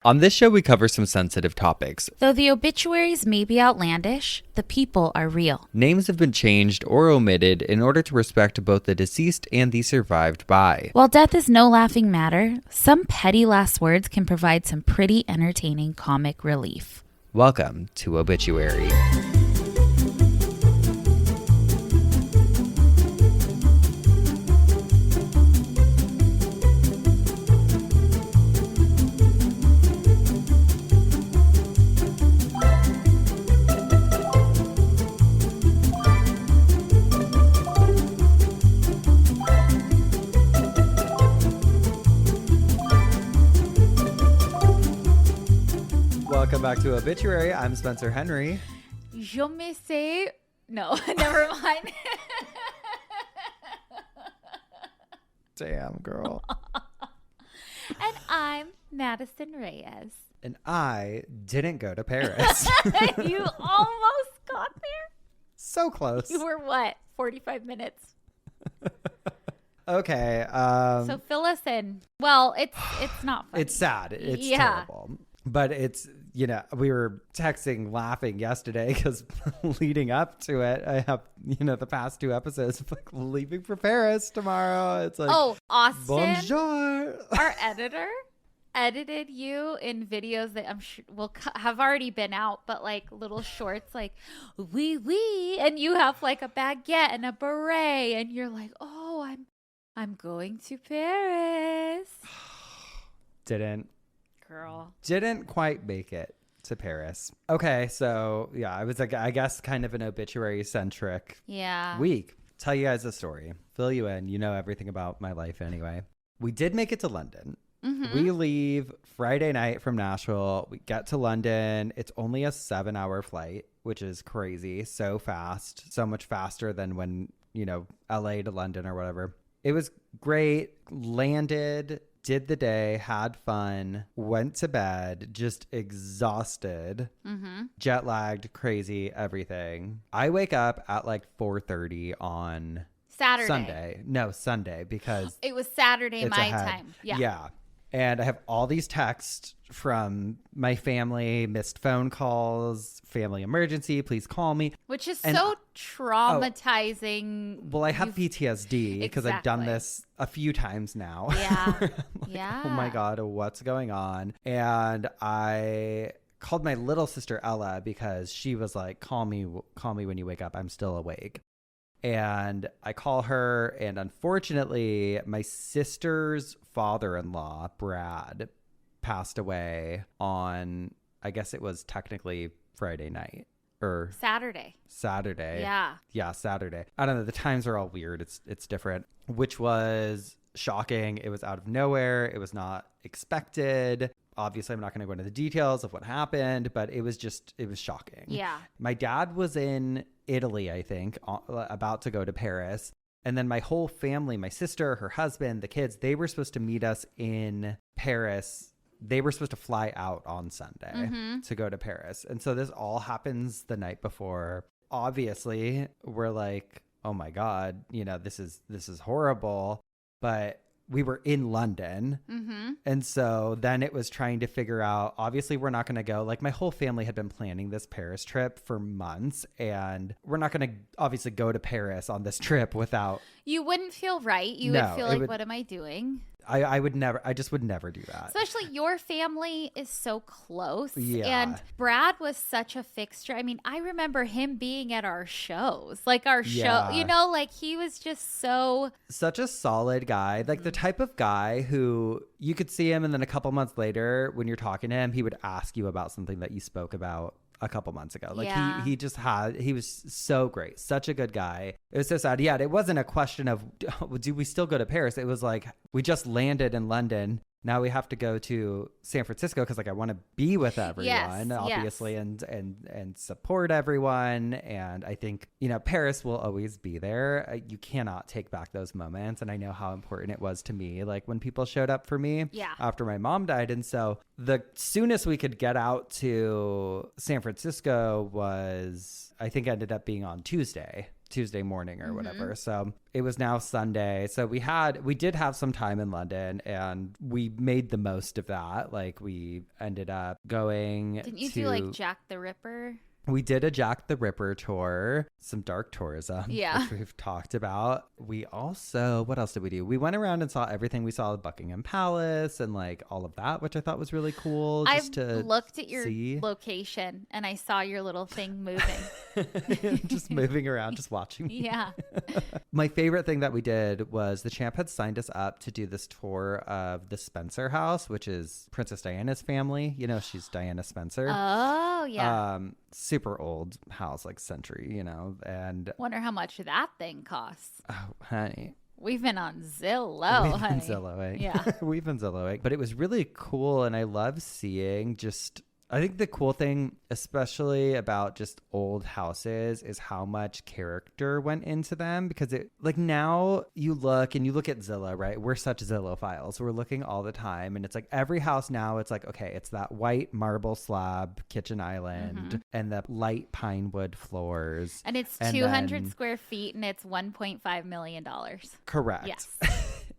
On this show, we cover some sensitive topics. Though the obituaries may be outlandish, the people are real. Names have been changed or omitted in order to respect both the deceased and the survived by. While death is no laughing matter, some petty last words can provide some pretty entertaining comic relief. Welcome to Obituary. Welcome back to Obituary. I'm Spencer Henry. Je me sais... No, never mind. Damn, girl. And I'm Madison Reyes. And I didn't go to Paris. You almost got there. So close. You were what? 45 minutes. Okay. So fill us in. Well, it's not funny. It's sad. It's terrible. But it's, you know, we were texting, laughing yesterday because leading up to it, I have, you know, the past two episodes like leaving for Paris tomorrow. It's like, oh, Austin, bonjour. Our editor edited you in videos that I'm sure will have already been out, but like little shorts like oui, and you have like a baguette and a beret, and you're like, oh, I'm going to Paris. Didn't quite make it to Paris. Okay, so yeah, I was like, I guess kind of an obituary centric week. Tell you guys a story, fill you in. You know everything about my life anyway. We did make it to London. Mm-hmm. We leave Friday night from Nashville. We get to London. It's only a 7-hour flight, which is crazy. So fast, so much faster than when, you know, LA to London or whatever. It was great. Landed, did the day, had fun, went to bed, just exhausted, jet lagged, crazy, everything. I wake up at like 4:30 on Sunday because it was Saturday my time. Yeah. And I have all these texts from my family, missed phone calls, family emergency, please call me. Which is so traumatizing. Well, I have PTSD because I've done this a few times now. Yeah. Oh my God, what's going on? And I called my little sister Ella because she was like, call me when you wake up. I'm still awake. And I call her, and unfortunately, my sister's father-in-law, Brad, passed away on, I guess it was technically Friday night. Or Saturday. Yeah, Saturday. I don't know. The times are all weird. It's different, which was shocking. It was out of nowhere. It was not expected. Obviously, I'm not going to go into the details of what happened, but it was shocking. Yeah. My dad was in Italy, I think, about to go to Paris. And then my whole family, my sister, her husband, the kids, they were supposed to meet us in Paris. They were supposed to fly out on Sunday to go to Paris. And so this all happens the night before. Obviously, we're like, oh my God, you know, this is horrible. But we were in London. And so then it was trying to figure out, obviously we're not going to go. Like my whole family had been planning this Paris trip for months, and we're not going to obviously go to Paris on this trip without. You wouldn't feel right. You would feel like, what am I doing? I just would never do that. Especially your family is so close. Yeah. And Brad was such a fixture. I mean, I remember him being at our shows, like our show, you know, like he was just such a solid guy, like the type of guy who you could see him and then a couple months later when you're talking to him, he would ask you about something that you spoke about a couple months ago. Like he was so great, such a good guy. It was so sad. Yeah, it wasn't a question of do we still go to Paris? It was like we just landed in London. Now we have to go to San Francisco because like I want to be with everyone, obviously, and support everyone. And I think, you know, Paris will always be there. You cannot take back those moments. And I know how important it was to me, like when people showed up for me after my mom died. And so the soonest we could get out to San Francisco was, I think, ended up being on Tuesday. Tuesday morning or whatever. So it was now Sunday. So we did have some time in London, and we made the most of that. Like, we ended up going Didn't you do like Jack the Ripper? We did a Jack the Ripper tour, some dark tourism, which we've talked about. We also, what else did we do? We went around and saw everything. We saw Buckingham Palace and like all of that, which I thought was really cool. I looked at your location and I saw your little thing moving. Just moving around, just watching me. Yeah. My favorite thing that we did was the champ had signed us up to do this tour of the Spencer house, which is Princess Diana's family. You know, she's Diana Spencer. Oh, yeah. Super old house, like century, you know, and wonder how much that thing costs. Oh, honey. We've been on Zillow, honey. We've been Zillowing. Yeah. We've been Zillowing. But it was really cool, and I love seeing I think the cool thing, especially about just old houses, is how much character went into them, because it, like, now you look at Zillow, right? We're such Zillow-philes. We're looking all the time, and it's like every house now, it's like, okay, it's that white marble slab kitchen island and the light pine wood floors. And it's 200 square feet, and it's $1.5 million. Correct. Yes.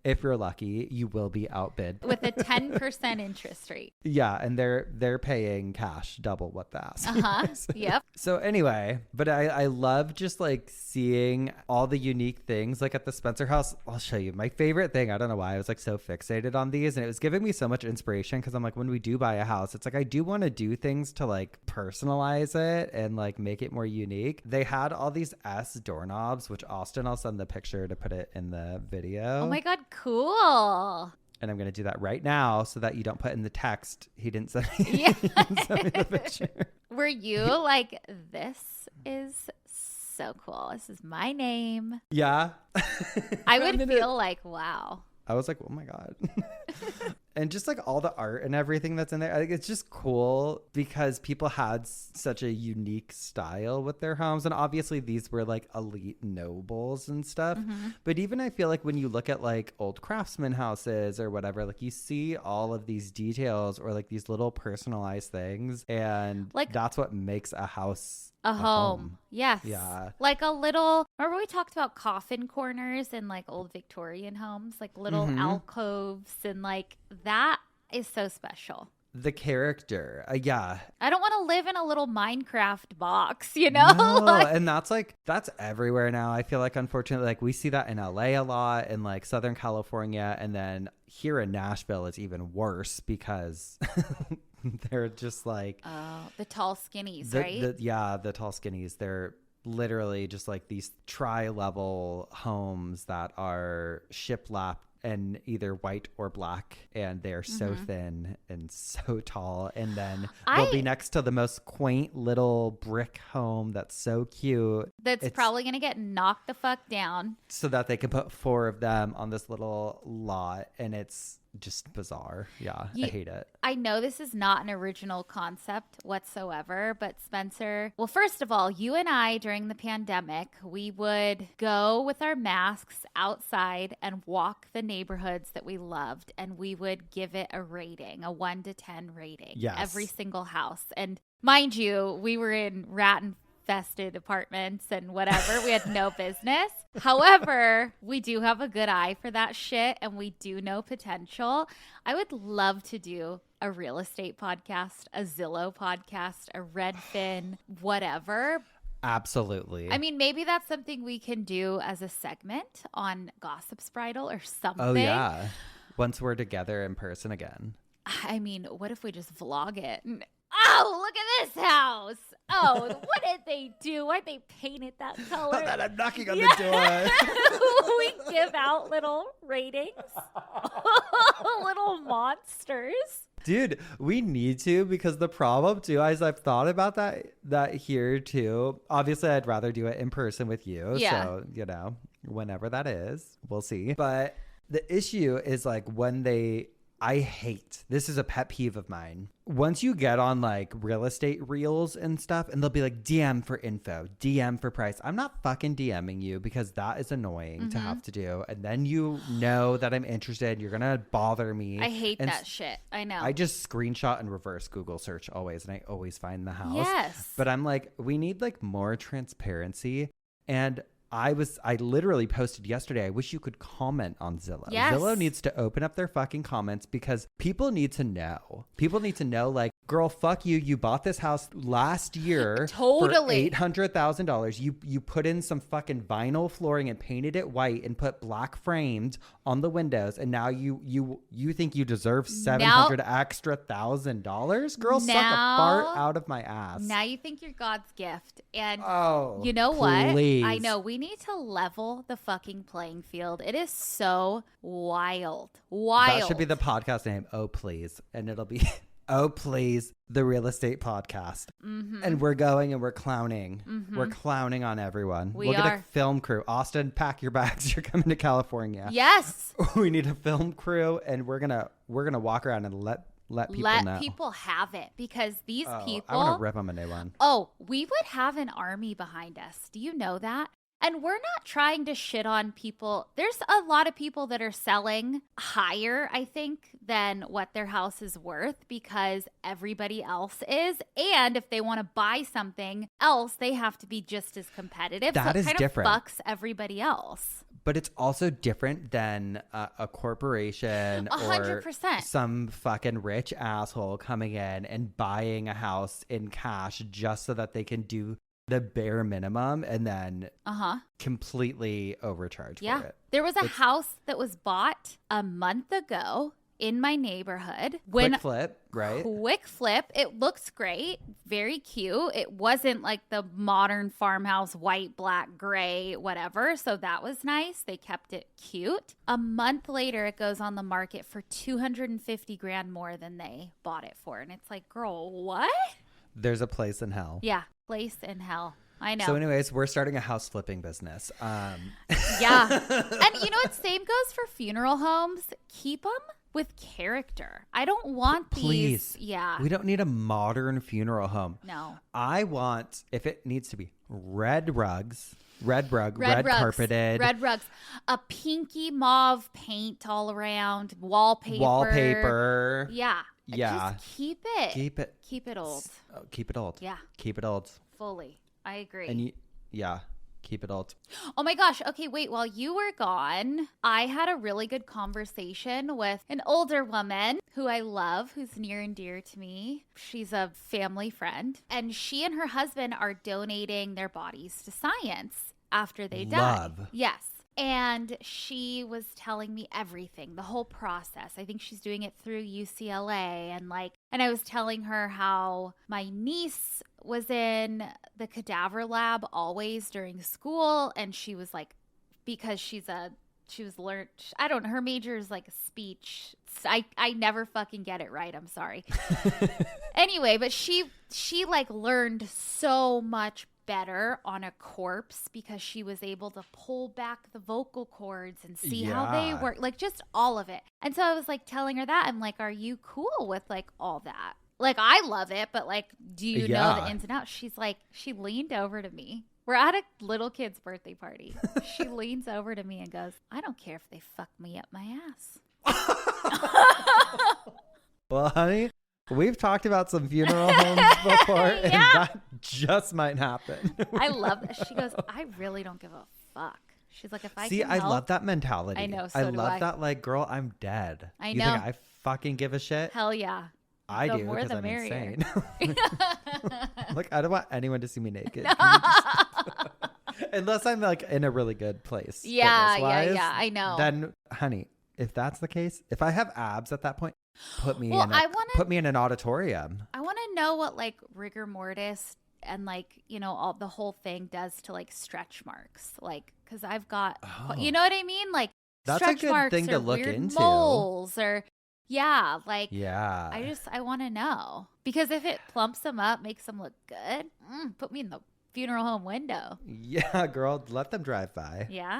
If you're lucky, you will be outbid. With a 10% interest rate. Yeah, and they're paying cash double what the asking is. Yep. So anyway, but I love just like seeing all the unique things like at the Spencer house. I'll show you my favorite thing. I don't know why I was like so fixated on these, and it was giving me so much inspiration, because I'm like, when we do buy a house, it's like I do want to do things to like personalize it and like make it more unique. They had all these S doorknobs, which Austin, I'll send the picture to put it in the video. Oh my God, cool. And I'm going to do that right now so that you don't put in the text. He didn't send me, he didn't send me the picture. Were you like, this is so cool. This is my name. Yeah. I would feel like, wow. I was like, oh my God. And just like all the art and everything that's in there, I think it's just cool because people had such a unique style with their homes. And obviously these were like elite nobles and stuff. But even I feel like when you look at like old craftsman houses or whatever, like you see all of these details or like these little personalized things. And like, that's what makes a house a home. Yes. Yeah. Like a little, remember we talked about coffin corners in like old Victorian homes, like little alcoves, and like that is so special. The character. Yeah. I don't want to live in a little Minecraft box, you know? No, like, and that's everywhere now. I feel like, unfortunately, like we see that in LA a lot, in like Southern California. And then here in Nashville, it's even worse because they're just like. Oh, the tall skinnies, right? The tall skinnies. They're literally just like these tri-level homes that are shiplap and either white or black, and they're so thin and so tall, and then they'll be next to the most quaint little brick home that's so cute, that's probably gonna get knocked the fuck down, so that they can put 4 of them on this little lot, and it's just bizarre. I hate it. I know this is not an original concept whatsoever, but Spencer, well, first of all, you and I during the pandemic, we would go with our masks outside and walk the neighborhoods that we loved, and we would give it a rating, a 1 to 10 rating. Yes. Every single house. And mind you, we were in rat infested apartments and whatever. We had no business. However, we do have a good eye for that shit, and we do know potential. I would love to do a real estate podcast, a Zillow podcast, a Redfin, whatever. Absolutely. I mean, maybe that's something we can do as a segment on Gossip Bridal or something. Oh, yeah. Once we're together in person again. I mean, what if we just vlog it? Oh, look at this house. Oh, what did they do? Why'd they paint it that color? That I'm knocking on the door. We give out little ratings. Little monsters. Dude, we need to, because the problem too is I've thought about that here too. Obviously, I'd rather do it in person with you. Yeah. So, you know, whenever that is, we'll see. But the issue is like I hate, this is a pet peeve of mine. Once you get on like real estate reels and stuff, and they'll be like, DM for info, DM for price. I'm not fucking DMing you, because that is annoying to have to do. And then you know that I'm interested. You're going to bother me. I hate that shit. I know. I just screenshot and reverse Google search always, and I always find the house. Yes. But I'm like, we need like more transparency. And I literally posted yesterday, I wish you could comment on Zillow. Yes. Zillow needs to open up their fucking comments because people need to know. People need to know, like, girl, fuck you. You bought this house last year totally for $800,000. You put in some fucking vinyl flooring and painted it white and put black framed on the windows. And now you think you deserve $700 extra $1,000? Girl, suck a fart out of my ass. Now you think you're God's gift. And you know what? Please. I know we need to level the fucking playing field. It is so wild. That should be the podcast name. Oh, please. And it'll be, oh, please, the real estate podcast. Mm-hmm. And we're going and we're clowning. Mm-hmm. We're clowning on everyone. We We'll are. get a film crew. Austin, pack your bags. You're coming to California. Yes. We need a film crew, and we're gonna walk around and let people know. People have it, because these people. I want to rip them a new one. Oh, we would have an army behind us. Do you know that? And we're not trying to shit on people. There's a lot of people that are selling higher, I think, than what their house is worth because everybody else is. And if they want to buy something else, they have to be just as competitive. That is different. It kind of fucks everybody else. But it's also different than a corporation 100%. or some fucking rich asshole coming in and buying a house in cash just so that they can do the bare minimum and then completely overcharge for it. There was a house that was bought a month ago in my neighborhood. Quick flip, right? Quick flip. It looks great. Very cute. It wasn't like the modern farmhouse, white, black, gray, whatever. So that was nice. They kept it cute. A month later, it goes on the market for $250,000 more than they bought it for. And it's like, girl, what? There's a place in hell. Yeah. Place in hell. I know. So anyways, we're starting a house flipping business. Yeah. And you know what? Same goes for funeral homes. Keep them with character. I don't want Please. these. Yeah. We don't need a modern funeral home. No. I want, if it needs to be, red rugs, red rugs, carpeted. Red rugs. A pinky mauve paint all around. Wallpaper. Yeah. Yeah. Just keep it. Keep it. Keep it old. Keep it old. Yeah. Keep it old. Fully. I agree. And keep it old. Oh my gosh. Okay, wait. While you were gone, I had a really good conversation with an older woman who I love, who's near and dear to me. She's a family friend. And she and her husband are donating their bodies to science after they die. Yes. And she was telling me everything, the whole process. I think she's doing it through UCLA. And I was telling her how my niece was in the cadaver lab always during school. And she was like, because I don't know, her major is like speech. I never fucking get it right. I'm sorry. Anyway, but she learned so much better on a corpse because she was able to pull back the vocal cords and see how they work, like just all of it. And so I was like telling her that. I'm like, are you cool with like all that? Like, I love it, but like, do you know the ins and outs? She's like, she leaned over to me. We're at a little kid's birthday party. She leans over to me and goes, I don't care if they fuck me up my ass. Well, honey, we've talked about some funeral homes before, and that just might happen. I love that. She goes, I really don't give a fuck. She's like, if I See, can I help. love that mentality. I know, so I do love I. that, like, girl, I'm dead. I You know. think I fucking give a shit? Hell yeah. I The do, more because the I'm merrier. insane. Like, I don't want anyone to see me naked. Unless I'm, like, in a really good place. Yeah, fitness-wise, I know. Then, honey, if that's the case, if I have abs at that point, put me in an auditorium. I want to know what like rigor mortis and like, you know, all the whole thing does to like stretch marks, like because I've got, you know what I mean, like That's a stretch good marks thing or to look weird into. moles or I want to know, because if it plumps them up, makes them look good, put me in the funeral home window. Yeah, girl, let them drive by. Yeah.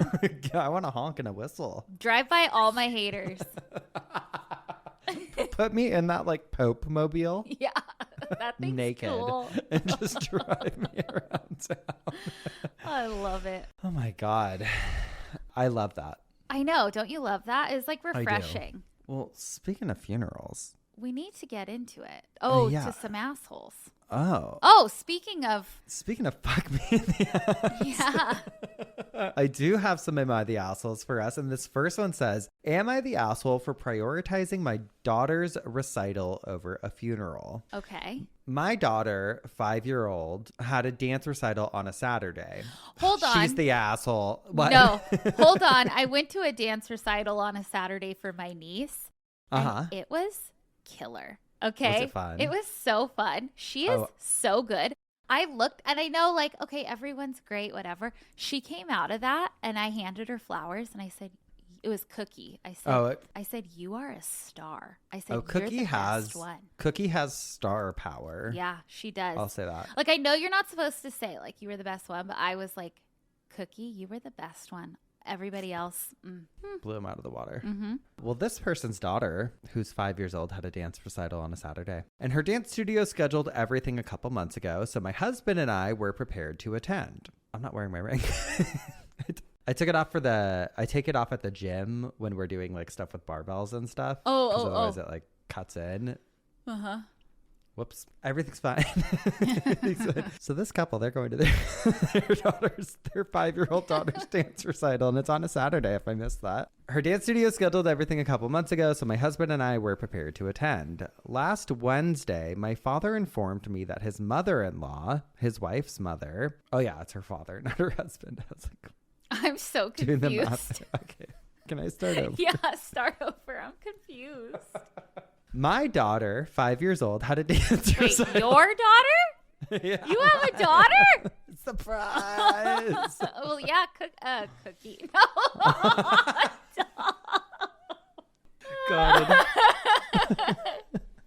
I want to honk and a whistle. Drive by all my haters. Put me in that like Pope mobile. Yeah. That thing's naked cool. and just drive me around town. I love it. Oh my God. I love that. I know. Don't you love that? It's like refreshing. I do. Well, speaking of funerals, we need to get into it. Oh, yeah. To some assholes. Oh. Oh, speaking of fuck me in the ass. Yeah. I do have some Am I the Assholes for us. And this first one says, am I the asshole for prioritizing my daughter's recital over a funeral? Okay. My daughter, 5-year-old, had a dance recital on a Saturday. Hold on. She's the asshole. What? No, hold on. I went to a dance recital on a Saturday for my niece. And it was killer. Okay. Was it fun? It was so fun. She is so good. I looked and I know, like, okay, everyone's great, whatever. She came out of that and I handed her flowers and I said, it was Cookie. I said, you are a star. I said, you're the best one. Cookie has star power. Yeah, she does. I'll say that. Like, I know you're not supposed to say, like, you were the best one, but I was like, Cookie, you were the best one. Everybody else blew him out of the water. Mm-hmm. Well, this person's daughter, who's 5 years old, had a dance recital on a Saturday. And her dance studio scheduled everything a couple months ago, so my husband and I were prepared to attend. I'm not wearing my ring. I took it off I take it off at the gym when we're doing like stuff with barbells and stuff. Otherwise it like cuts in. Uh-huh. Whoops. Everything's fine. So this couple, they're going to their 5-year-old daughter's dance recital, and it's on a Saturday if I missed that. Her dance studio scheduled everything a couple months ago, so my husband and I were prepared to attend. Last Wednesday, my father informed me that his mother-in-law, his wife's mother, oh yeah, it's her father, not her husband. I was like, I'm so confused. Okay. Can I start over? Yeah, start over. I'm confused. My daughter, 5 years old, had a dance recital. Your daughter? Yeah. You have a daughter? Surprise. Well, yeah, Cookie. No. God.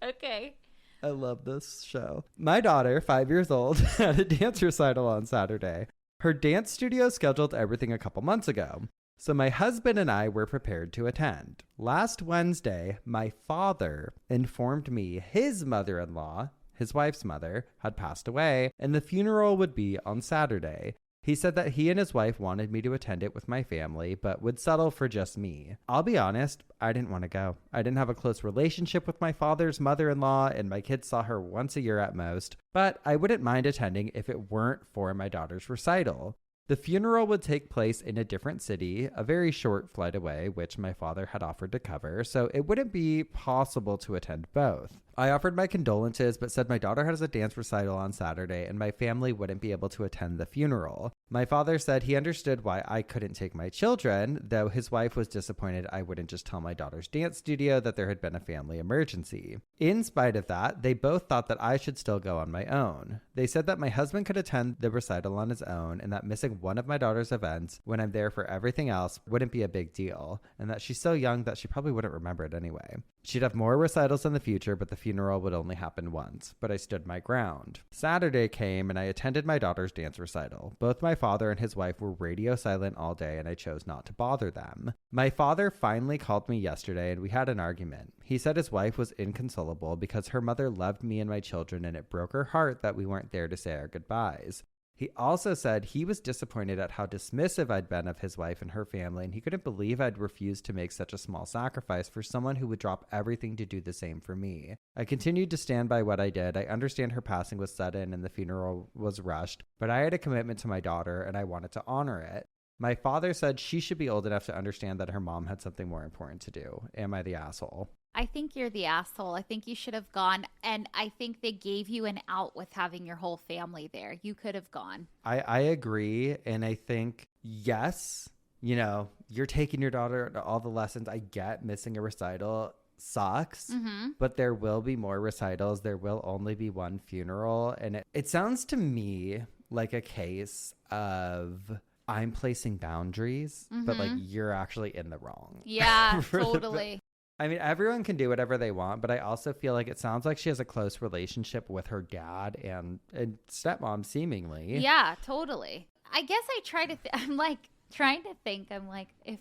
Okay. I love this show. My daughter, 5 years old, had a dance recital on Saturday. Her dance studio scheduled everything a couple months ago, so my husband and I were prepared to attend. Last Wednesday, my father informed me his mother-in-law, his wife's mother, had passed away, and the funeral would be on Saturday. He said that he and his wife wanted me to attend it with my family, but would settle for just me. I'll be honest, I didn't want to go. I didn't have a close relationship with my father's mother-in-law, and my kids saw her once a year at most, but I wouldn't mind attending if it weren't for my daughter's recital. The funeral would take place in a different city, a very short flight away, which my father had offered to cover, so it wouldn't be possible to attend both. I offered my condolences, but said my daughter has a dance recital on Saturday and my family wouldn't be able to attend the funeral. My father said he understood why I couldn't take my children, though his wife was disappointed I wouldn't just tell my daughter's dance studio that there had been a family emergency. In spite of that, they both thought that I should still go on my own. They said that my husband could attend the recital on his own and that missing one of my daughter's events when I'm there for everything else wouldn't be a big deal, and that she's so young that she probably wouldn't remember it anyway. She'd have more recitals in the future, but the funeral would only happen once. But I stood my ground. Saturday came and I attended my daughter's dance recital. Both my father and his wife were radio silent all day and I chose not to bother them. My father finally called me yesterday and we had an argument. He said his wife was inconsolable because her mother loved me and my children and it broke her heart that we weren't there to say our goodbyes. He also said he was disappointed at how dismissive I'd been of his wife and her family, and he couldn't believe I'd refused to make such a small sacrifice for someone who would drop everything to do the same for me. I continued to stand by what I did. I understand her passing was sudden and the funeral was rushed, but I had a commitment to my daughter and I wanted to honor it. My father said she should be old enough to understand that her mom had something more important to do. Am I the asshole? I think you're the asshole. I think you should have gone. And I think they gave you an out with having your whole family there. You could have gone. I agree. And I think, yes, you know, you're taking your daughter to all the lessons. I get missing a recital sucks, but there will be more recitals. There will only be one funeral. And it sounds to me like a case of I'm placing boundaries, but like you're actually in the wrong. Yeah, totally. I mean, everyone can do whatever they want, but I also feel like it sounds like she has a close relationship with her dad and stepmom, seemingly. Yeah, totally. I guess I try to I'm like trying to think. I'm like, if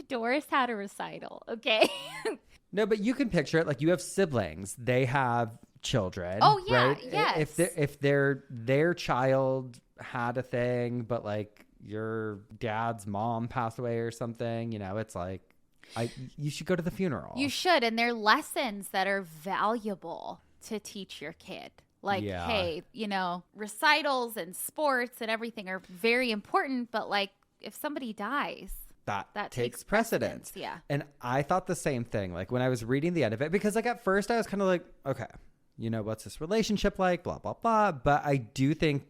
Doris had a recital, okay? No, but you can picture it. Like, you have siblings. They have children. Oh, yeah, right? yes. If their child had a thing, but like your dad's mom passed away or something, you know, it's like, you should go to the funeral. You should. And they're lessons that are valuable to teach your kid. Like, hey, recitals and sports and everything are very important, but like if somebody dies, that takes precedence. Yeah. And I thought the same thing. Like when I was reading the end of it, because like at first I was kind of like, okay, what's this relationship like? Blah, blah, blah. But I do think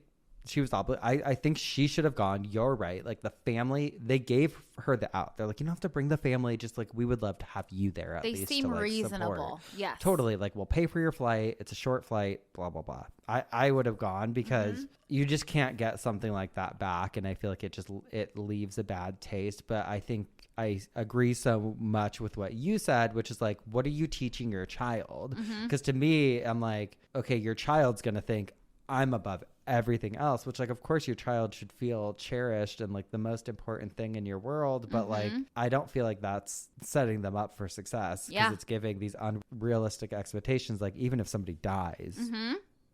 she was I think she should have gone. You're right. Like the family, they gave her the out. They're like, you don't have to bring the family. Just like, we would love to have you there at least. They seem reasonable. Support. Yes. Totally. Like, we'll pay for your flight. It's a short flight, blah, blah, blah. I would have gone because you just can't get something like that back. And I feel like it leaves a bad taste. But I think I agree so much with what you said, which is like, what are you teaching your child? Because to me, I'm like, okay, your child's going to think I'm above everything else, which like, of course your child should feel cherished and like the most important thing in your world. But like, I don't feel like that's setting them up for success because it's giving these unrealistic expectations. Like even if somebody dies,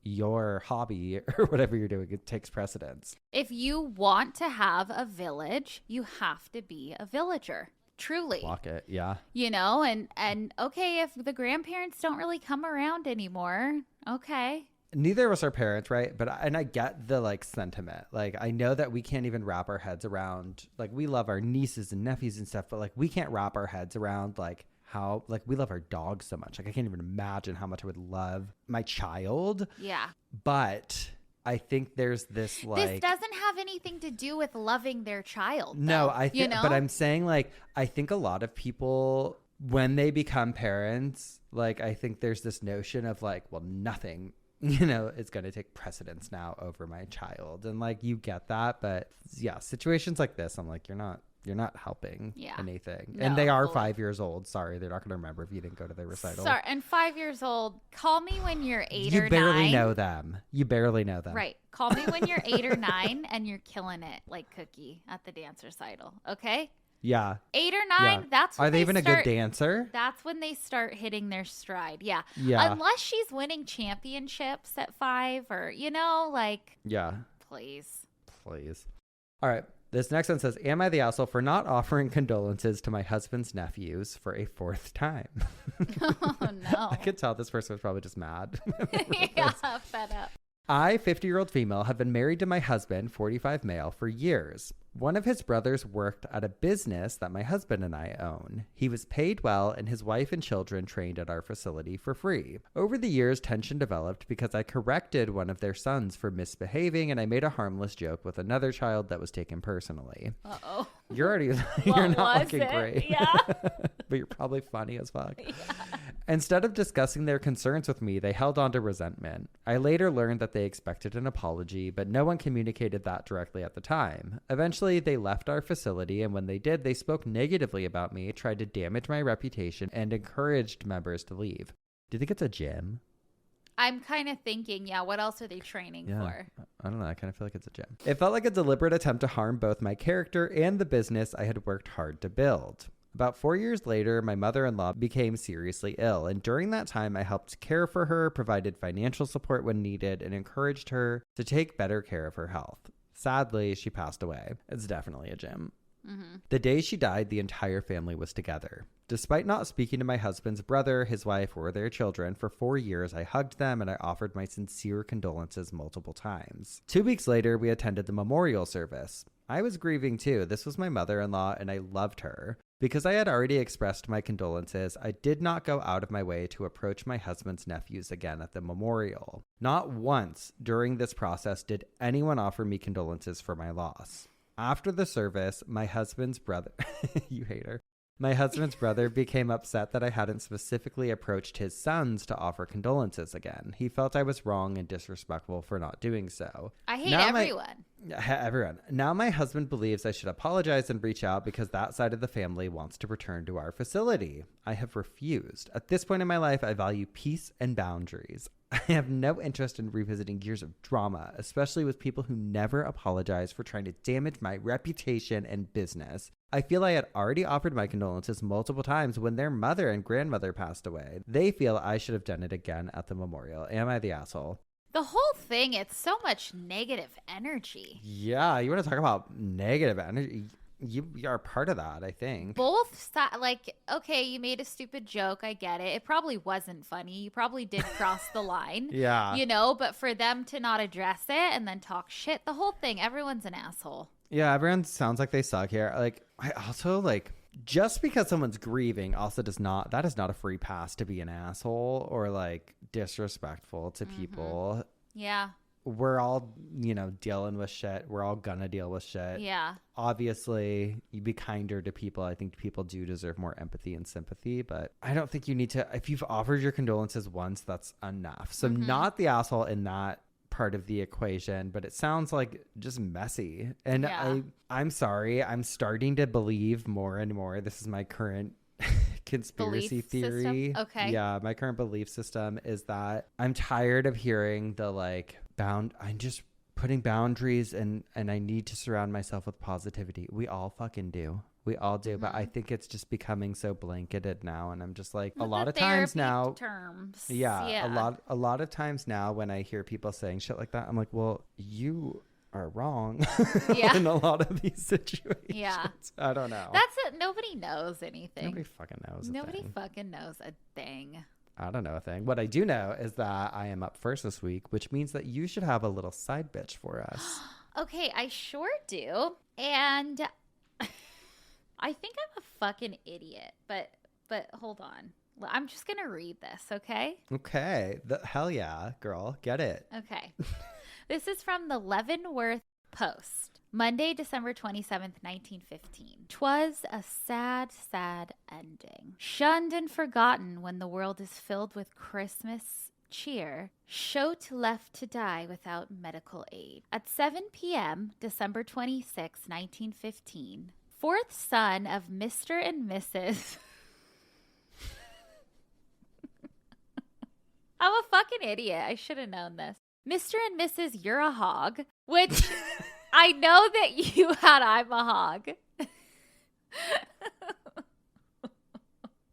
your hobby or whatever you're doing, it takes precedence. If you want to have a village, you have to be a villager. Truly. Block it. Yeah. And okay, if the grandparents don't really come around anymore, okay. Neither of us are parents, right? And I get the like sentiment. Like I know that we can't even wrap our heads around, like we love our nieces and nephews and stuff, but like we can't wrap our heads around like how, like we love our dogs so much. Like I can't even imagine how much I would love my child. Yeah. But I think there's this like, this doesn't have anything to do with loving their child. No, I think, but I'm saying like, I think a lot of people when they become parents, like I think there's this notion of like, well, nothing it's going to take precedence now over my child. And like, you get that. But yeah, situations like this, I'm like, you're not helping anything. No, and they are 5 years old. Sorry. They're not going to remember if you didn't go to their recital. Sorry. And 5 years old, call me when you're 8 or 9. You barely know them. Right. Call me when you're 8 or 9 and you're killing it like Cookie at the dance recital. Okay. Yeah. 8 or 9, that's when Are they even a good dancer? That's when they start hitting their stride. Yeah. Yeah. Unless she's winning championships at 5 or, like. Yeah. Please. All right. This next one says, am I the asshole for not offering condolences to my husband's nephews for a 4th time? Oh, no. I could tell this person was probably just mad. Yeah, fed up. I, 50-year-old female, have been married to my husband, 45 male, for years. One of his brothers worked at a business that my husband and I own. He was paid well, and his wife and children trained at our facility for free. Over the years, tension developed because I corrected one of their sons for misbehaving, and I made a harmless joke with another child that was taken personally. Uh-oh. You're not looking great. Yeah. But you're probably funny as fuck. Yeah. Instead of discussing their concerns with me, they held on to resentment. I later learned that they expected an apology, but no one communicated that directly at the time. Eventually, they left our facility, and when they did, they spoke negatively about me, tried to damage my reputation, and encouraged members to leave. Do you think it's a gym? I'm kind of thinking, what else are they training for? I don't know. I kind of feel like it's a gym. It felt like a deliberate attempt to harm both my character and the business I had worked hard to build. About 4 years later, my mother-in-law became seriously ill, and during that time, I helped care for her, provided financial support when needed, and encouraged her to take better care of her health. Sadly, she passed away. It's definitely a gym. Mm-hmm. The day she died, the entire family was together. Despite not speaking to my husband's brother, his wife, or their children for 4 years, I hugged them and I offered my sincere condolences multiple times. 2 weeks later, we attended the memorial service. I was grieving too. This was my mother-in-law and I loved her. Because I had already expressed my condolences, I did not go out of my way to approach my husband's nephews again at the memorial. Not once during this process did anyone offer me condolences for my loss. After the service, my husband's brother, you hate her. My husband's brother became upset that I hadn't specifically approached his sons to offer condolences again. He felt I was wrong and disrespectful for not doing so. I hate everyone. Everyone. Now my husband believes I should apologize and reach out because that side of the family wants to return to our facility. I have refused. At this point in my life, I value peace and boundaries. I have no interest in revisiting years of drama, especially with people who never apologize for trying to damage my reputation and business. I feel I had already offered my condolences multiple times when their mother and grandmother passed away. They feel I should have done it again at the memorial. Am I the asshole? The whole thing, it's so much negative energy. Yeah, you want to talk about negative energy? You are part of that, I think. Both like, okay, you made a stupid joke. I get it. It probably wasn't funny. You probably did cross the line. Yeah. You know, but for them to not address it and then talk shit, the whole thing, everyone's an asshole. Yeah, everyone sounds like they suck here. Like, I also, like, just because someone's grieving also that is not a free pass to be an asshole or, like, disrespectful to people. Yeah. We're all, you know, dealing with shit. We're all gonna deal with shit. Yeah. Obviously, you be kinder to people. I think people do deserve more empathy and sympathy, but I don't think you need to. If you've offered your condolences once, that's enough. So not the asshole in that part of the equation, but it sounds like just messy. And I'm sorry. I'm starting to believe more and more. This is my current conspiracy theory. System? Okay. Yeah, my current belief system is that I'm tired of hearing the like I'm just putting boundaries and I need to surround myself with positivity. We all fucking do. We all do, but I think it's just becoming so blanketed now, and I'm just like a lot of times now. Terms. Yeah, a lot of times now when I hear people saying shit like that, I'm like, well, you are wrong in a lot of these situations. Yeah. I don't know. That's it. Nobody knows anything. Nobody fucking knows. Nobody fucking knows a thing. I don't know a thing. What I do know is that I am up first this week, which means that you should have a little side bitch for us. Okay, I sure do. And I think I'm a fucking idiot, but hold on. I'm just going to read this, okay? Okay. Hell yeah, girl. Get it. Okay. This is from the Leavenworth Post. Monday, December 27th, 1915. 'Twas a sad, sad ending. Shunned and forgotten when the world is filled with Christmas cheer. Shote left to die without medical aid. At 7 p.m., December 26, 1915, fourth son of Mr. and Mrs. I'm a fucking idiot. I should have known this. Mr. and Mrs. You're a Hog, which I know that you had I'm a Hog.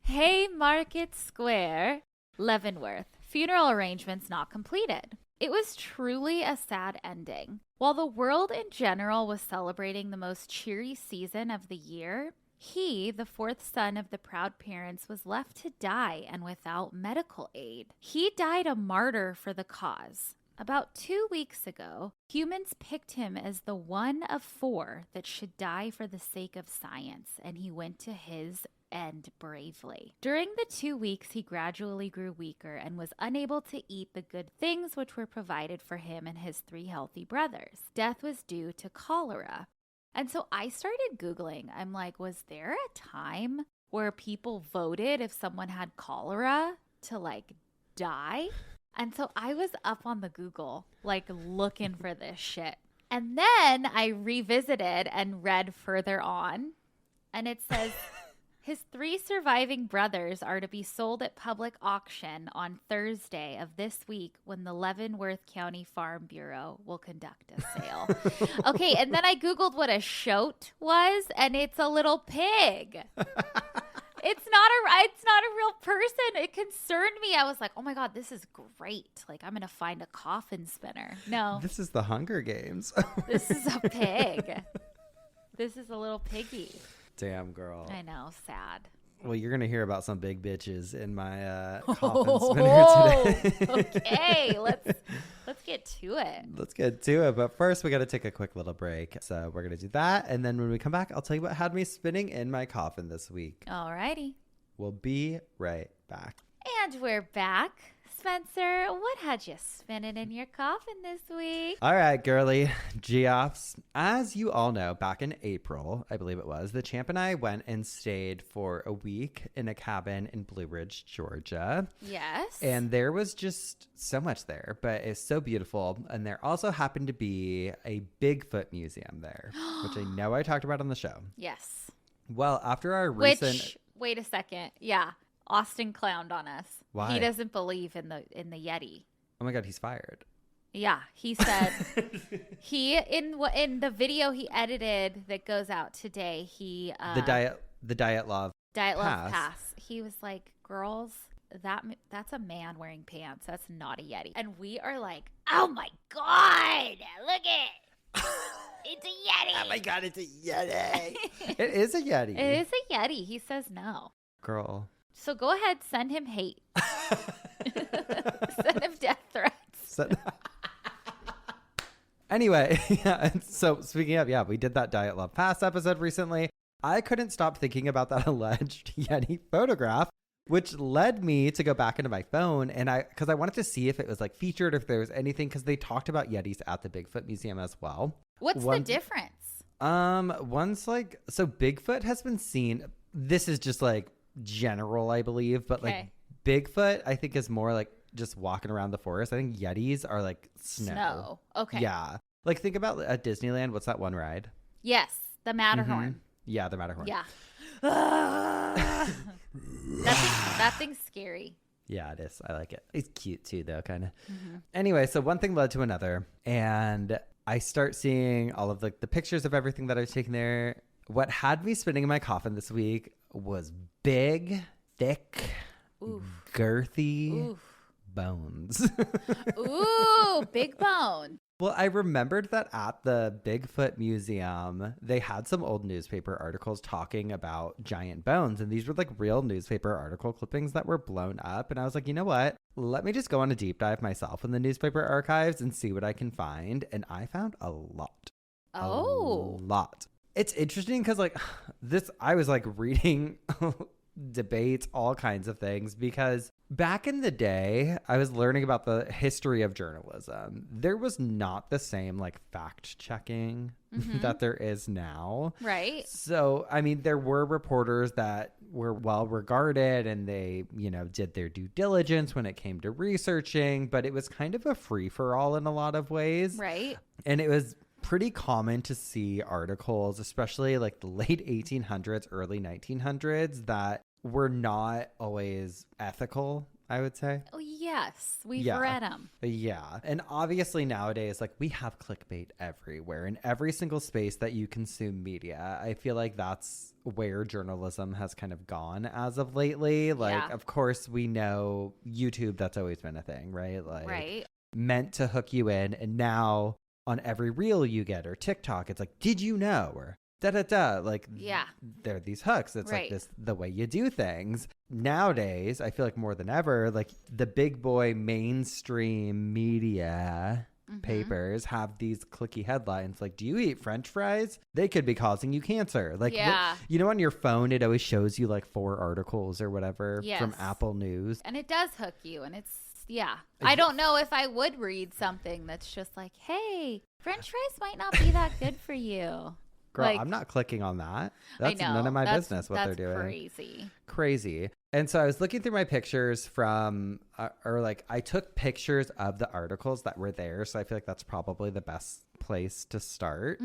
Haymarket Square, Leavenworth. Funeral arrangements not completed. It was truly a sad ending. While the world in general was celebrating the most cheery season of the year, he, the fourth son of the proud parents, was left to die and without medical aid. He died a martyr for the cause. About 2 weeks ago, humans picked him as the one of 4 that should die for the sake of science, and he went to his end bravely. During the 2 weeks, he gradually grew weaker and was unable to eat the good things which were provided for him and his 3 healthy brothers. Death was due to cholera. And so I started Googling. I'm like, was there a time where people voted if someone had cholera to like die? And so I was up on the Google, like looking for this shit. And then I revisited and read further on. And it says his 3 surviving brothers are to be sold at public auction on Thursday of this week when the Leavenworth County Farm Bureau will conduct a sale. Okay, and then I Googled what a shote was, and it's a little pig. It's not a real person. It concerned me. I was like, oh my God, this is great. Like, I'm going to find a coffin spinner. No. This is the Hunger Games. This is a pig. This is a little piggy. Damn, girl. I know. Sad. Well, you're going to hear about some big bitches in my coffin spinner today. Okay, let's get to it. Let's get to it. But first, we got to take a quick little break. So we're going to do that. And then when we come back, I'll tell you what had me spinning in my coffin this week. Alrighty. We'll be right back. And we're back. Spencer, what had you spinning in your coffin this week? All right, girly. GEOFFS. As you all know, back in April, I believe it was, the champ and I went and stayed for a week in a cabin in Blue Ridge, Georgia. Yes. And there was just so much there, but it's so beautiful. And there also happened to be a Bigfoot museum there, which I know I talked about on the show. Yes. Well, after our recent... Wait a second. Yeah. Austin clowned on us. Why? He doesn't believe in the Yeti. Oh my God, he's fired. Yeah, he said in the video he edited that goes out today, he the diet love pass. He was like, "Girls, that's a man wearing pants. That's not a Yeti." And we are like, "Oh my God, look it." It's a Yeti. Oh my God, it's a Yeti. It is a Yeti. It is a Yeti. He says no. Girl. So go ahead, send him hate. Send him death threats. Anyway, yeah, so speaking of, we did that Diet Love Pass episode recently. I couldn't stop thinking about that alleged Yeti photograph, which led me to go back into my phone because I wanted to see if it was like featured, if there was anything, because they talked about Yetis at the Bigfoot Museum as well. What's the difference? One's like, so Bigfoot has been seen, this is just like general, I believe, but like Bigfoot, I think is more like just walking around the forest. I think Yetis are like snow. Okay. Yeah. Like think about at Disneyland, what's that one ride? Yes, the Matterhorn. Mm-hmm. Yeah, the Matterhorn. Yeah. That thing's scary. Yeah, it is. I like it. It's cute too, though, kind of. Mm-hmm. Anyway, so one thing led to another, and I start seeing all of the pictures of everything that I was taking there. What had me spinning in my coffin this week was big, thick, girthy bones. Ooh, big bone. Well, I remembered that at the Bigfoot Museum, they had some old newspaper articles talking about giant bones. And these were like real newspaper article clippings that were blown up. And I was like, you know what? Let me just go on a deep dive myself in the newspaper archives and see what I can find. And I found a lot. Oh. A lot. It's interesting because like I was like reading debates, all kinds of things, because back in the day, I was learning about the history of journalism. There was not the same like fact checking that there is now. Right. So, I mean, there were reporters that were well regarded and they, did their due diligence when it came to researching, but it was kind of a free for all in a lot of ways. Right. And it was pretty common to see articles, especially like the late 1800s, early 1900s, that were not always ethical, I would say. Oh, yes. We've read them. Yeah. And obviously nowadays, like we have clickbait everywhere in every single space that you consume media. I feel like that's where journalism has kind of gone as of lately. Like, of course, we know YouTube, that's always been a thing, right? Like, meant to hook you in. And now on every reel you get or TikTok, it's like, did you know? Or da-da-da. Like, there are these hooks. It's like this, the way you do things. Nowadays, I feel like more than ever, like the big boy mainstream media papers have these clicky headlines. Like, do you eat French fries? They could be causing you cancer. Like, on your phone, it always shows you like 4 articles or whatever from Apple News. And it does hook you. And it's, I don't know if I would read something that's just like, hey, French fries might not be that good for you. Girl, like, I'm not clicking on that. That's none of my business what they're doing. Crazy. And so I was looking through my pictures from, I took pictures of the articles that were there. So I feel like that's probably the best place to start.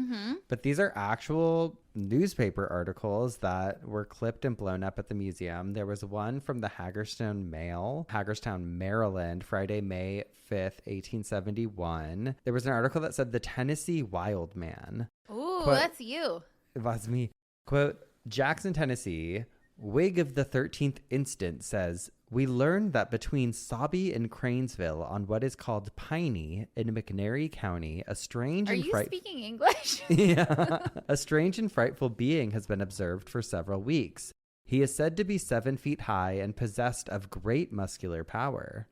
But these are actual newspaper articles that were clipped and blown up at the museum. There was one from the Hagerstown Mail, Hagerstown, Maryland, Friday, May 5th, 1871. There was an article that said the Tennessee Wild Man. Ooh, quote, that's you. It was me. Quote, Jackson, Tennessee, Whig of the 13th instant says, we learned that between Saubie and Cranesville on what is called Piney in McNairy County, a strange Are you speaking English? A strange and frightful being has been observed for several weeks. He is said to be 7 feet high and possessed of great muscular power.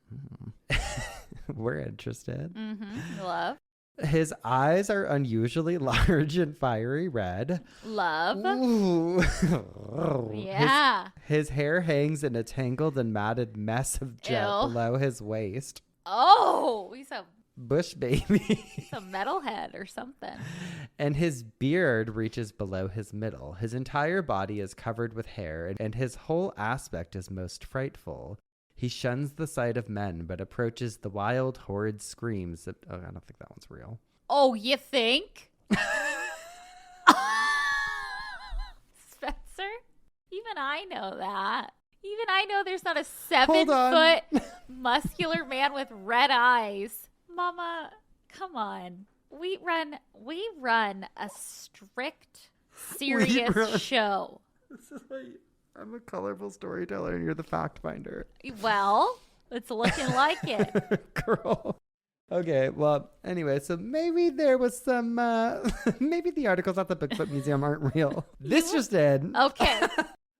We're interested. Love. His eyes are unusually large and fiery red. Love. Ooh. Yeah. His hair hangs in a tangled and matted mess of jet below his waist. Oh, he's a bush baby. He's a metalhead or something. And his beard reaches below his middle. His entire body is covered with hair, and his whole aspect is most frightful. He shuns the sight of men, but approaches the wild, horrid screams. I don't think that one's real. Oh, you think? Spencer? Even I know that. Even I know there's not a 7-foot muscular man with red eyes. Mama, come on. We run a strict, serious show. This is like, I'm a colorful storyteller and you're the fact finder. Well, it's looking like it. Girl. Okay, well, anyway, so maybe there was some, maybe the articles at the Bigfoot Museum aren't real. This just did. Okay.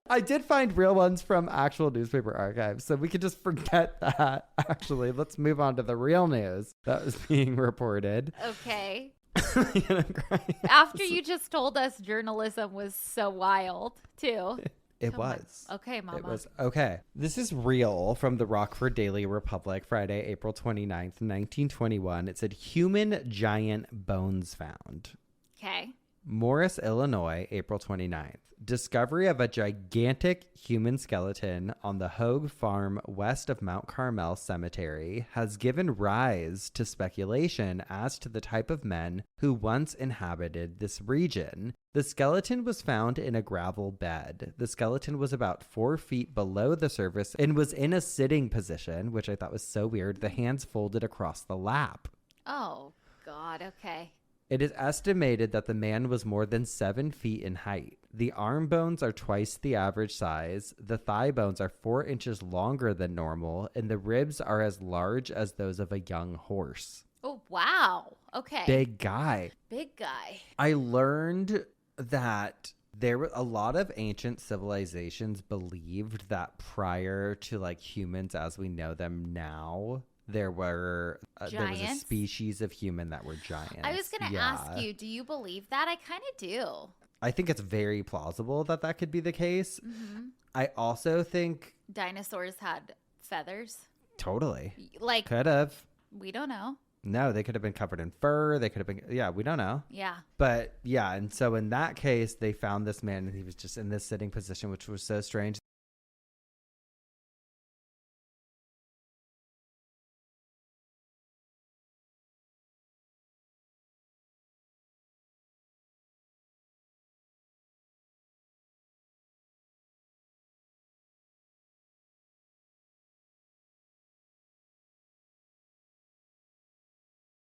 I did find real ones from actual newspaper archives, so we could just forget that. Actually, let's move on to the real news that was being reported. Okay. I'm crying. After you just told us journalism was so wild, too. It was. Okay, Mama. It was. Okay. This is real from the Rockford Daily Republic, Friday, April 29th, 1921. It said, human giant bones found. Okay. Morris, Illinois, April 29th. Discovery of a gigantic human skeleton on the Hogue Farm west of Mount Carmel Cemetery has given rise to speculation as to the type of men who once inhabited this region. The skeleton was found in a gravel bed. The skeleton was about 4 feet below the surface and was in a sitting position, which I thought was so weird, the hands folded across the lap. Oh, God. Okay. It is estimated that the man was more than 7 feet in height. The arm bones are twice the average size. The thigh bones are 4 inches longer than normal, and the ribs are as large as those of a young horse. Oh, wow. Okay. Big guy. Big guy. I learned that there were a lot of ancient civilizations believed that prior to like humans as we know them now, there was a species of human that were giants. I was going to ask you, do you believe that? I kind of do. I think it's very plausible that that could be the case. Mm-hmm. I also think dinosaurs had feathers. Totally. Like could have. We don't know. No, they could have been covered in fur. They could have been, yeah, we don't know. Yeah. But yeah, and so in that case, they found this man and he was just in this sitting position, which was so strange.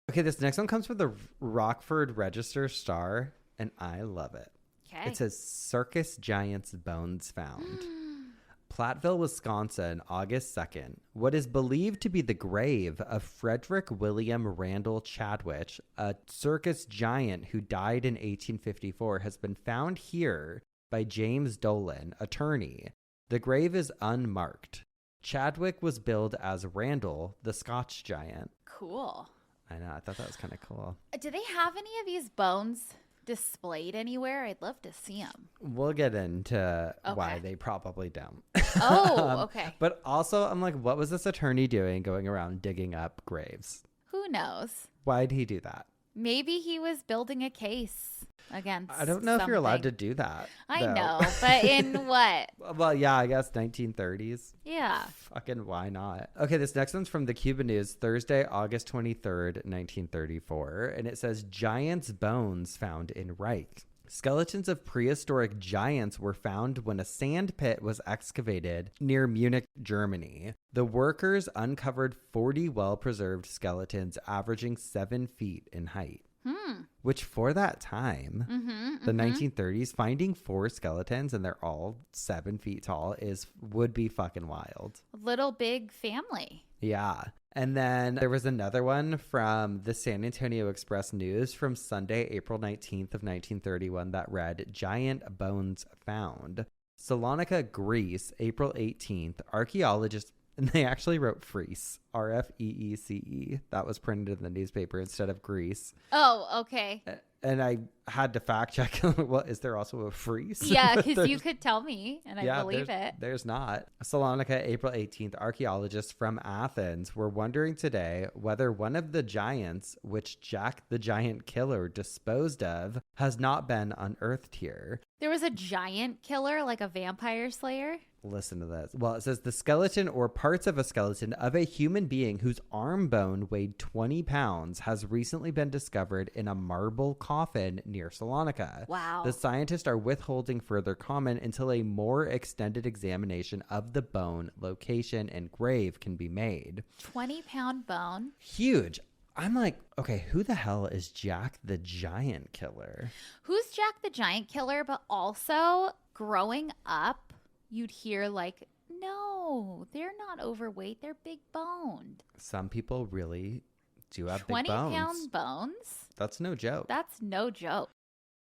Okay, this next one comes from the Rockford Register Star, and I love it. Okay. It says, Circus Giant's Bones Found. Platteville, Wisconsin, August 2nd. What is believed to be the grave of Frederick William Randall Chadwick, a circus giant who died in 1854, has been found here by James Dolan, attorney. The grave is unmarked. Chadwick was billed as Randall, the Scotch giant. Cool. I know. I thought that was kind of cool. Do they have any of these bones displayed anywhere? I'd love to see them. We'll get into why they probably don't. Oh, okay. But also, I'm like, what was this attorney doing going around digging up graves? Who knows? Why'd he do that? Maybe he was building a case against I don't know if you're allowed to do that. I know, but in what? Well, yeah, I guess 1930s. Yeah. Fucking why not? Okay, this next one's from the Cuban News, Thursday, August 23rd, 1934. And it says, Giants' bones found in Reich. Skeletons of prehistoric giants were found when a sand pit was excavated near Munich, Germany. The workers uncovered 40 well-preserved skeletons averaging 7 feet in height. Which for that time, the 1930s, finding 4 skeletons and they're all 7 feet tall would be fucking wild. Little big family. Yeah. And then there was another one from the San Antonio Express News from Sunday, April 19th of 1931 that read, Giant Bones Found. Salonika, Greece, April 18th. Archaeologists, and they actually wrote Freece, R-F-E-E-C-E. That was printed in the newspaper instead of Greece. Oh, okay. And I had to fact check. Well, is there also a Freece? Yeah, because you could tell me, and I believe it. There's not. Salonika, April 18th. Archaeologists from Athens were wondering today whether one of the giants, which Jack the Giant Killer disposed of, has not been unearthed here. There was a giant killer, like a vampire slayer? Listen to this. Well, it says the skeleton or parts of a skeleton of a human being whose arm bone weighed 20 pounds has recently been discovered in a marble coffin near Salonika. Wow. The scientists are withholding further comment until a more extended examination of the bone, location, and grave can be made. 20-pound bone. Huge. I'm like, okay, who the hell is Jack the Giant Killer? Who's Jack the Giant Killer? But also, growing up, you'd hear like, no, they're not overweight. They're big boned. Some people really do have big bones. 20-pound bones? That's no joke. That's no joke.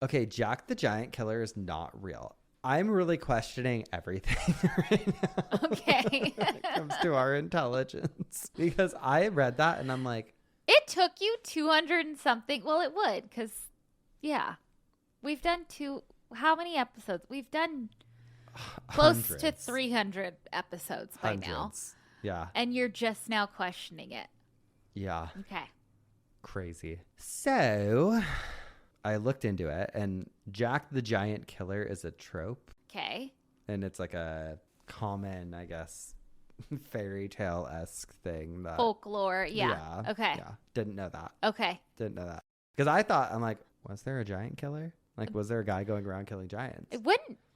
Okay, Jack the Giant Killer is not real. I'm really questioning everything right now. Okay. When it comes to our intelligence. Because I read that and I'm like. It took you 200 and something. Well, it would because, yeah. We've done how many episodes? We've done close to 300 episodes by now. Yeah. And you're just now questioning it. Yeah. Okay. Crazy. So I looked into it, and Jack the Giant Killer is a trope. Okay. And it's like a common, I guess, fairy tale-esque thing. That, folklore. Yeah. Okay. Yeah. Didn't know that. Okay. Didn't know that. Because I thought, I'm like, was there a giant killer? Like, was there a guy going around killing giants? It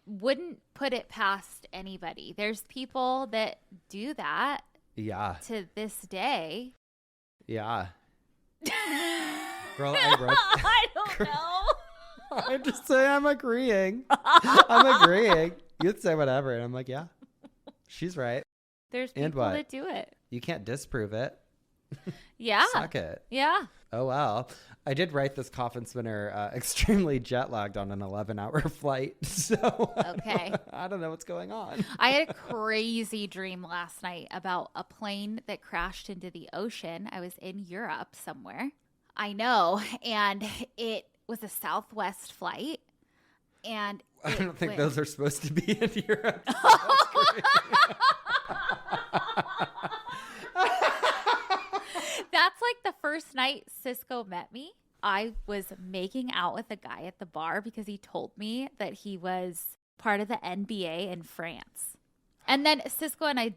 wouldn't put it past anybody. There's people that do that. Yeah. To this day. Yeah. Girl, I don't know. I'm just saying I'm agreeing. I'm agreeing. You'd say whatever. And I'm like, yeah, she's right. There's people that do it. You can't disprove it. Yeah. Suck it. Yeah. Oh, well. I did write this coffin spinner extremely jet lagged on an 11-hour flight. So okay. I don't know what's going on. I had a crazy dream last night about a plane that crashed into the ocean. I was in Europe somewhere. I know. And it was a Southwest flight. And I don't think those are supposed to be in Europe. That's like the first night Cisco met me. I was making out with a guy at the bar because he told me that he was part of the NBA in France. And then Cisco and I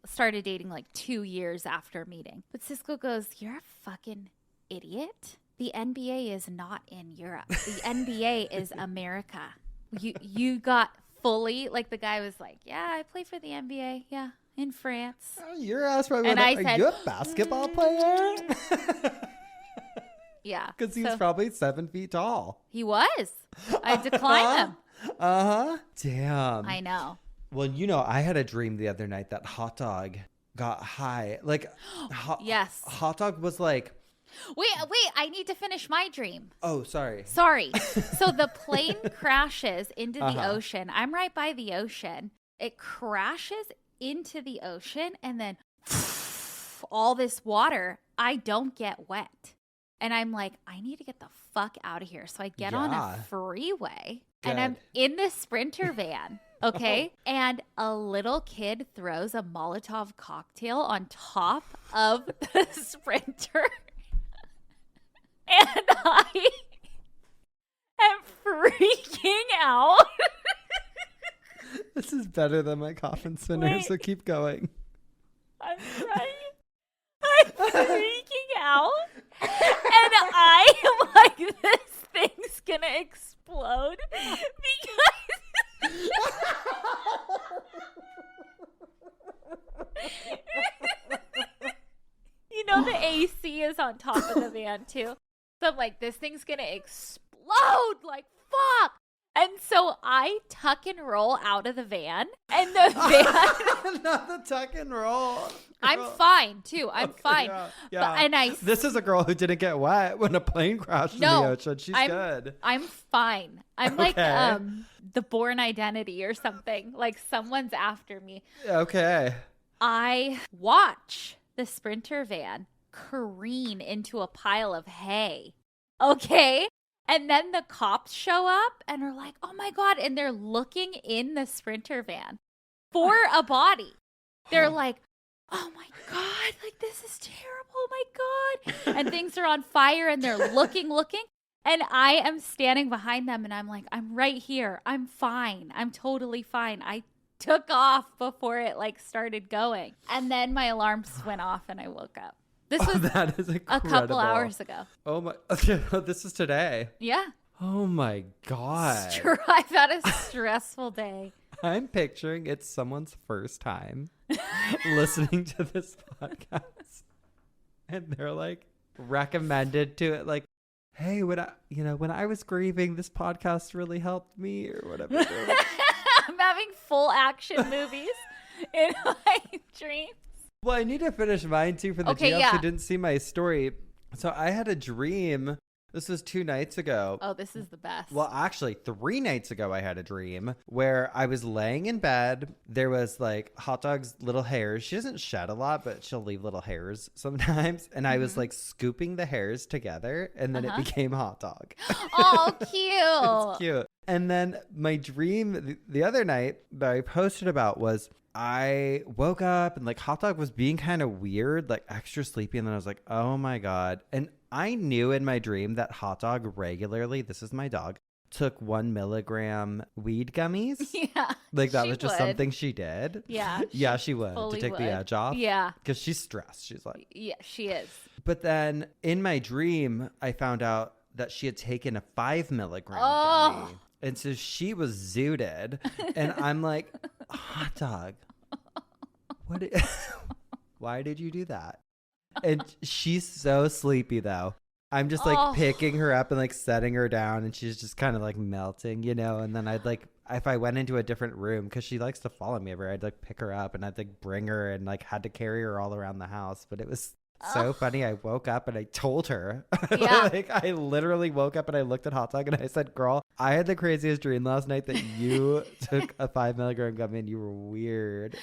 started dating like 2 years after meeting. But Cisco goes, "You're a fucking idiot. The NBA is not in Europe. The NBA is America. You got fully," like the guy was like, "Yeah, I play for the NBA. Yeah, in France." Your ass probably and went, I said, "Are you a basketball player?" Yeah. Because he's probably 7 feet tall. He was. I had to climb him. Uh-huh. Damn. I know. Well, I had a dream the other night that hot dog got high. Like, yes. Hot dog was like, Wait, I need to finish my dream. Oh, sorry. So the plane crashes into the ocean. I'm right by the ocean. It crashes into the ocean and then all this water. I don't get wet. And I'm like, I need to get the fuck out of here. So I get on a freeway and I'm in the Sprinter van. Okay. And a little kid throws a Molotov cocktail on top of the Sprinter. And I am freaking out. This is better than my coffin spinner, so keep going. I'm trying. I'm freaking out. And I am like, this thing's going to explode. Because... the AC is on top of the van, too. So I'm like, this thing's going to explode. Like, fuck. And so I tuck and roll out of the van. And the van... Not the tuck and roll. I'm fine, too. I'm fine. Yeah. But, this is a girl who didn't get wet when a plane crashed in the ocean. She's good. I'm fine. I'm like the Bourne Identity or something. Like, someone's after me. Okay. I watch the Sprinter van careen into a pile of hay. Okay? And then the cops show up and are like, oh my God. And they're looking in the Sprinter van for a body. They're like, oh my God, like this is terrible. Oh my God. And things are on fire and they're looking. And I am standing behind them and I'm like, I'm right here. I'm fine. I'm totally fine. I took off before it like started going. And then my alarms went off and I woke up. This was that is a couple hours ago. Oh my! This is today. Yeah. Oh my God! I've had a stressful day. I'm picturing it's someone's first time listening to this podcast, and they're like recommended to it, like, "Hey, when I was grieving, this podcast really helped me," or whatever. I'm having full action movies in my dreams. Well, I need to finish mine too for the GEOFFS who didn't see my story. So I had a dream. This was 2 nights ago. Oh, this is the best. Well, actually, 3 nights ago, I had a dream where I was laying in bed. There was like Hot Dog's little hairs. She doesn't shed a lot, but she'll leave little hairs sometimes. And I was like scooping the hairs together, and then it became Hot Dog. Oh, cute. It's cute. And then my dream the other night that I posted about was I woke up and like Hot Dog was being kind of weird, like extra sleepy. And then I was like, oh my God. And I knew in my dream that Hot Dog regularly, this is my dog, took 1 milligram weed gummies. Yeah. Like that was just something she did. Yeah. Yeah, she would to take the edge off. Yeah. Because she's stressed. She's like, yeah, she is. But then in my dream, I found out that she had taken a 5 milligram gummy. And so she was zooted. And I'm like, Hot Dog, why did you do that? And she's so sleepy though. I'm just like picking her up and like setting her down, and she's just kind of like melting, you know. And then I'd like, if I went into a different room, because she likes to follow me everywhere, I'd like pick her up and I'd like bring her and like had to carry her all around the house. But it was so funny. I woke up and I told her. Yeah. Like I literally woke up and I looked at Hot Dog and I said, girl, I had the craziest dream last night that you took a 5 milligram gummy and you were weird.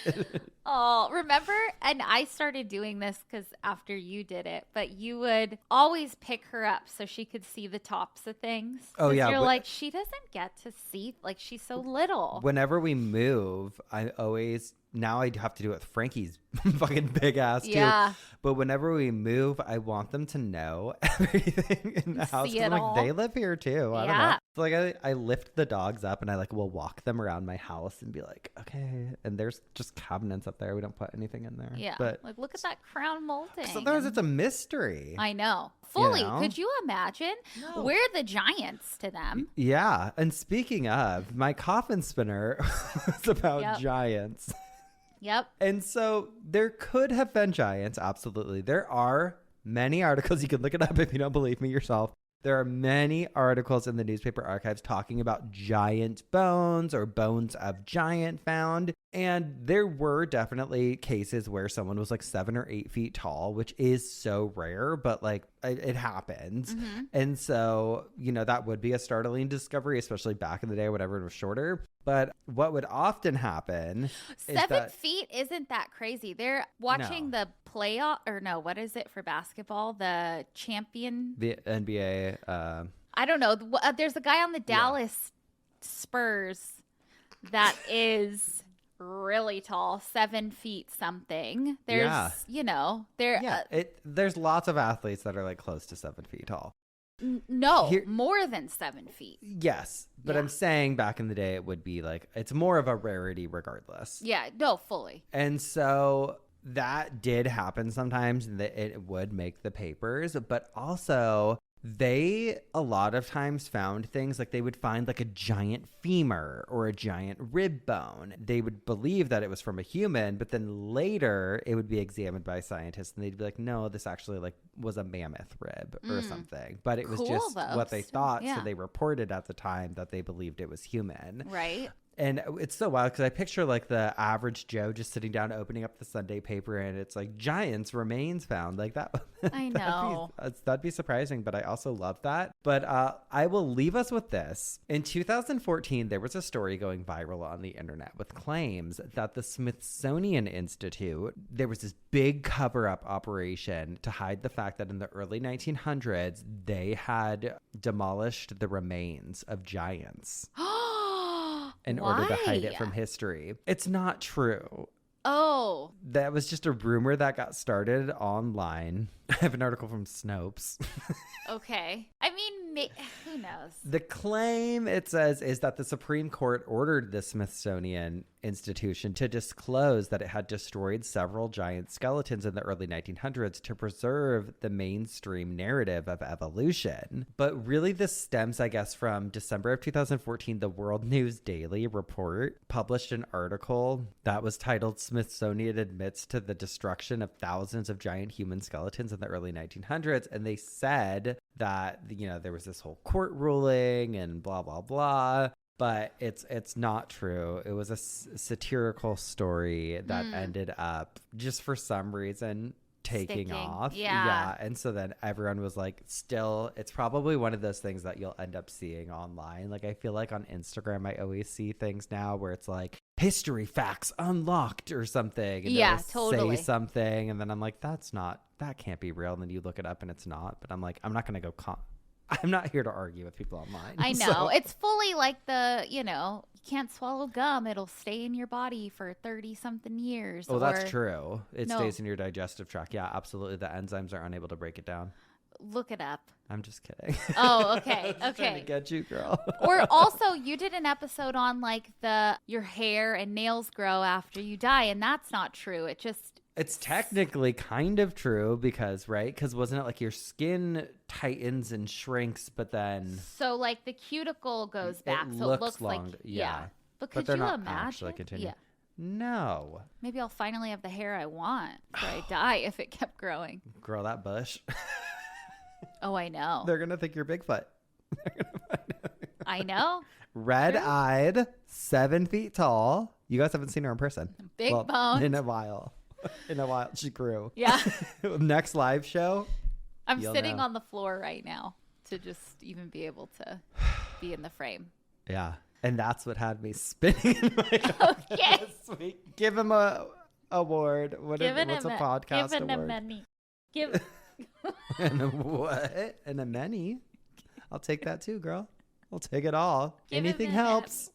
Oh, remember? And I started doing this because after you did it, but you would always pick her up so she could see the tops of things. Oh, yeah. You're like, she doesn't get to see, like she's so little. Whenever we move, I always... Now I have to do it with Frankie's fucking big ass too. Yeah. But whenever we move, I want them to know everything in the house. See I'm it like, all. they live here too. I don't know. So like I lift the dogs up and I like will walk them around my house and be like, okay. And there's just cabinets up there. We don't put anything in there. Yeah. But like, look at that crown molding. Sometimes it's a mystery. I know. Fully. You know? Could you imagine? No. We're the giants to them. Yeah. And speaking of, my coffin spinner was about giants. Yep. And so there could have been giants. Absolutely. There are many articles. You can look it up if you don't believe me yourself. There are many articles in the newspaper archives talking about giant bones or bones of giant found. And there were definitely cases where someone was like 7 or 8 feet tall, which is so rare, but like it happens. Mm-hmm. And so, you know, that would be a startling discovery, especially back in the day, whenever it was shorter. But what would often happen 7 feet isn't that crazy. They're watching the playoff, or no, what is it for basketball? The champion? The NBA. I don't know. There's a guy on the Dallas Spurs that is really tall, 7 feet something. There's, you know, there's lots of athletes that are like close to 7 feet tall. No, more than 7 feet. Yes, but I'm saying back in the day it would be like, it's more of a rarity regardless. Yeah, no, fully. And so that did happen sometimes, and it would make the papers, but also they a lot of times found things like they would find like a giant femur or a giant rib bone. They would believe that it was from a human, but then later it would be examined by scientists and they'd be like, no, this actually like was a mammoth rib or something. But it was just what they thought. So they reported at the time that they believed it was human. Right. And it's so wild because I picture like the average Joe just sitting down, opening up the Sunday paper, and it's like giants remains found like that. I know. That'd be surprising, but I also love that. But I will leave us with this. In 2014, there was a story going viral on the internet with claims that the Smithsonian Institute, there was this big cover-up operation to hide the fact that in the early 1900s, they had demolished the remains of giants. In order to hide it from history. It's not true. Oh. That was just a rumor that got started online. I have an article from Snopes. Okay. I mean, who knows? The claim, it says, is that the Supreme Court ordered the Smithsonian Institution to disclose that it had destroyed several giant skeletons in the early 1900s to preserve the mainstream narrative of evolution. But really this stems, I guess, from December of 2014, the World News Daily report published an article that was titled Smithsonian Admits to the Destruction of Thousands of Giant Human Skeletons in the early 1900s. And they said that, you know, there was this whole court ruling and blah, blah, blah. But it's not true. It was a satirical story that ended up, just for some reason, taking off. Yeah. And so then everyone was like, still, it's probably one of those things that you'll end up seeing online. Like, I feel like on Instagram, I always see things now where it's like, history facts unlocked or something. And yeah, it'll totally. say something. And then I'm like, that can't be real. And then you look it up and it's not. But I'm like, I'm not going to go I'm not here to argue with people online. I know. So. It's fully like you can't swallow gum. It'll stay in your body for 30-something years. Oh, that's true. It stays in your digestive tract. Yeah, absolutely. The enzymes are unable to break it down. Look it up. I'm just kidding. Oh, okay. I'm trying to get you, girl. Or also, you did an episode on like your hair and nails grow after you die, and that's not true. It's technically kind of true because wasn't it like your skin tightens and shrinks, but then so like the cuticle goes back, so it looks long, like yeah. But could they're you not imagine? Actually continue. Yeah. No. Maybe I'll finally have the hair I want before I die if it kept growing. Grow that bush. Oh, I know. They're gonna think you're Bigfoot. I know. Red-eyed, 7 feet tall. You guys haven't seen her in person. Big bone. In a while. She grew. Yeah. Next live show. I'm sitting on the floor right now to just even be able to be in the frame. Yeah. And that's what had me spinning in my okay. this week. Give him a award. What's a podcast give award? Give And a what? And a many. I'll take that too, girl. I'll take it all. Anything helps.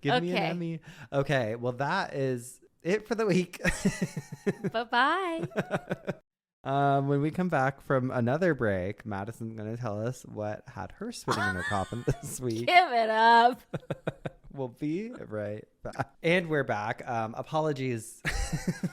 Give me an Emmy. Okay. Well, that is it for the week. Bye-bye. When we come back from another break, Madison's going to tell us what had her spinning in her coffin this week. Give it up. We'll be right back. And we're back. Apologies.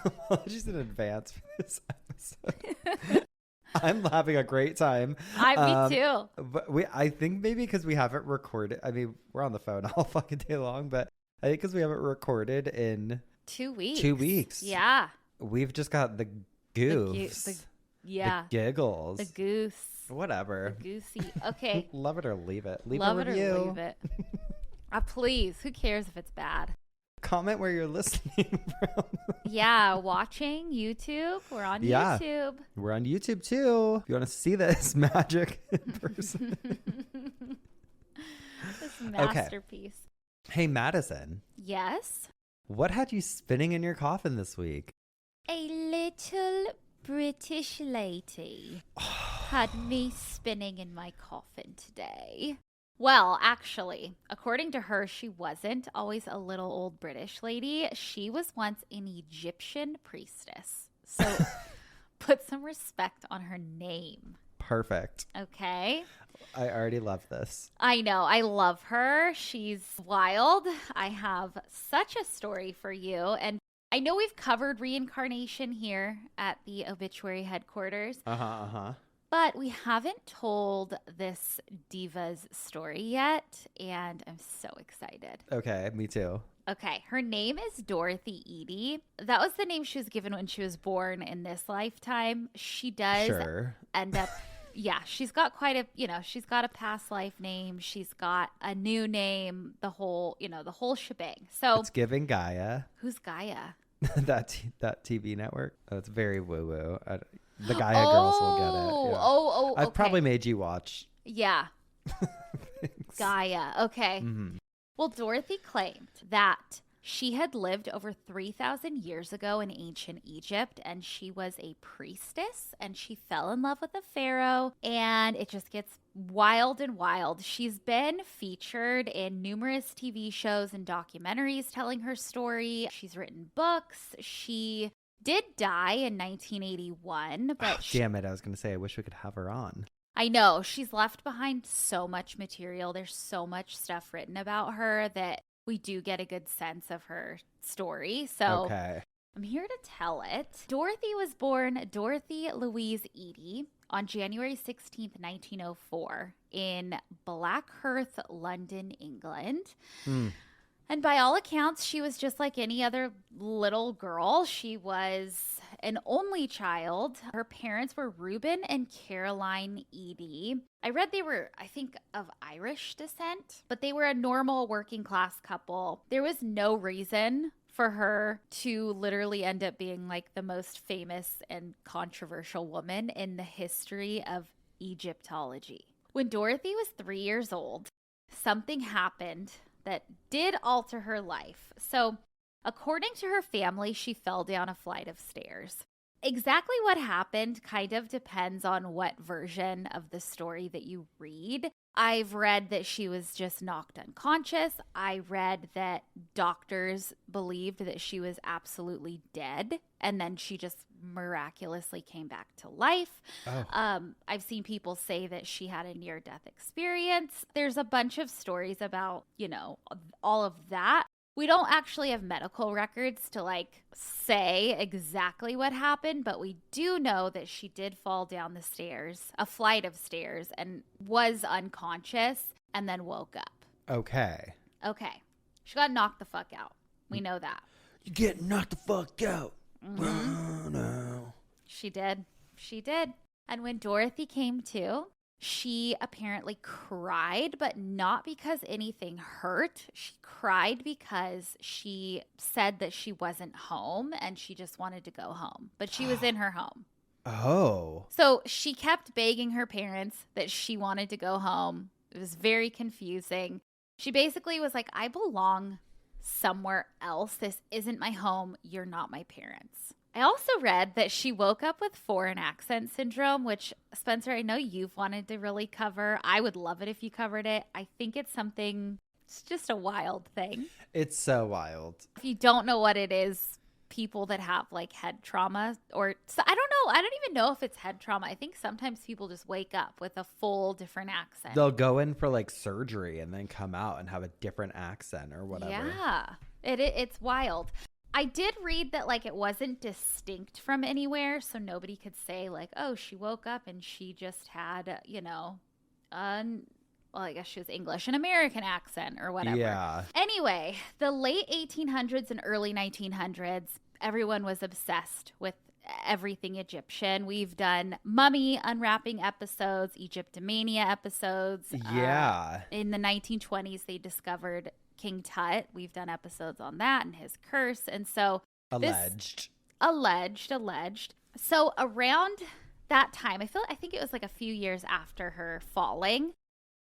Apologies in advance for this episode. I'm having a great time. Me too. But I think maybe because we haven't recorded. I mean, we're on the phone all fucking day long, but I think because we haven't recorded in 2 weeks. 2 weeks. Yeah. We've just got the goofs. The giggles. The goose. Whatever. The goosey. Okay. Love it or leave it. Leave Love a review. It or leave it. Please. Who cares if it's bad? Comment where you're listening from. Yeah, watching YouTube. We're on YouTube. We're on YouTube too. If you want to see this magic in person. This masterpiece. Okay. Hey, Madison. Yes? What had you spinning in your coffin this week? A little British lady had me spinning in my coffin today. Well, actually, according to her, she wasn't always a little old British lady. She was once an Egyptian priestess. So put some respect on her name. Perfect. Okay. I already love this. I know. I love her. She's wild. I have such a story for you. And I know we've covered reincarnation here at the obituary headquarters. But we haven't told this diva's story yet, and I'm so excited. Okay, me too. Okay, her name is Dorothy Eady. That was the name she was given when she was born in this lifetime. She does end up, she's got she's got a past life name. She's got a new name, the whole shebang. So it's giving Gaia. Who's Gaia? that TV network. Oh, it's very woo-woo. The Gaia girls will get it. Yeah. Okay. I've probably made you watch. Yeah. Gaia. Okay. Mm-hmm. Well, Dorothy claimed that she had lived over 3,000 years ago in ancient Egypt, and she was a priestess, and she fell in love with a pharaoh, and it just gets wild and wild. She's been featured in numerous TV shows and documentaries telling her story. She's written books. She did die in 1981, but damn it, I was going to say I wish we could have her on. I know. She's left behind so much material. There's so much stuff written about her that we do get a good sense of her story. So I'm here to tell it. Dorothy was born Dorothy Louise Eady on January 16th, 1904 in Blackheath, London, England. And by all accounts, she was just like any other little girl. She was an only child. Her parents were Reuben and Caroline Eady. I read they were, I think, of Irish descent, but they were a normal working class couple. There was no reason for her to literally end up being like the most famous and controversial woman in the history of Egyptology. When Dorothy was 3 years old, something happened that did alter her life. So, according to her family, she fell down a flight of stairs. Exactly what happened kind of depends on what version of the story that you read. I've read that she was just knocked unconscious. I read that doctors believed that she was absolutely dead, and then she just miraculously came back to life. I've seen people say that she had a near-death experience. There's a bunch of stories about, all of that. We don't actually have medical records to say exactly what happened, but we do know that she did fall down the stairs, a flight of stairs, and was unconscious and then woke up. Okay. She got knocked the fuck out. We know that. You get knocked the fuck out. Mm-hmm. Oh, no. She did. And when Dorothy came to, she apparently cried, but not because anything hurt. She cried because she said that she wasn't home and she just wanted to go home. But she was in her home. Oh. So she kept begging her parents that she wanted to go home. It was very confusing. She basically was like, I belong somewhere else. This isn't my home. You're not my parents. I also read that she woke up with foreign accent syndrome, which, Spencer, I know you've wanted to really cover. I would love it if you covered it. I think it's just a wild thing. It's so wild. If you don't know what it is, people that have head trauma so I don't know. I don't even know if it's head trauma. I think sometimes people just wake up with a full different accent. They'll go in for surgery and then come out and have a different accent or whatever. Yeah, it's wild. I did read that it wasn't distinct from anywhere, so nobody could say oh, she woke up and she just had, I guess she was English, an American accent or whatever. Yeah. Anyway, the late 1800s and early 1900s, everyone was obsessed with everything Egyptian. We've done mummy unwrapping episodes, Egyptomania episodes. Yeah. In the 1920s, they discovered King Tut. We've done episodes on that and his curse. And so alleged. So around that time, I think it was a few years after her falling,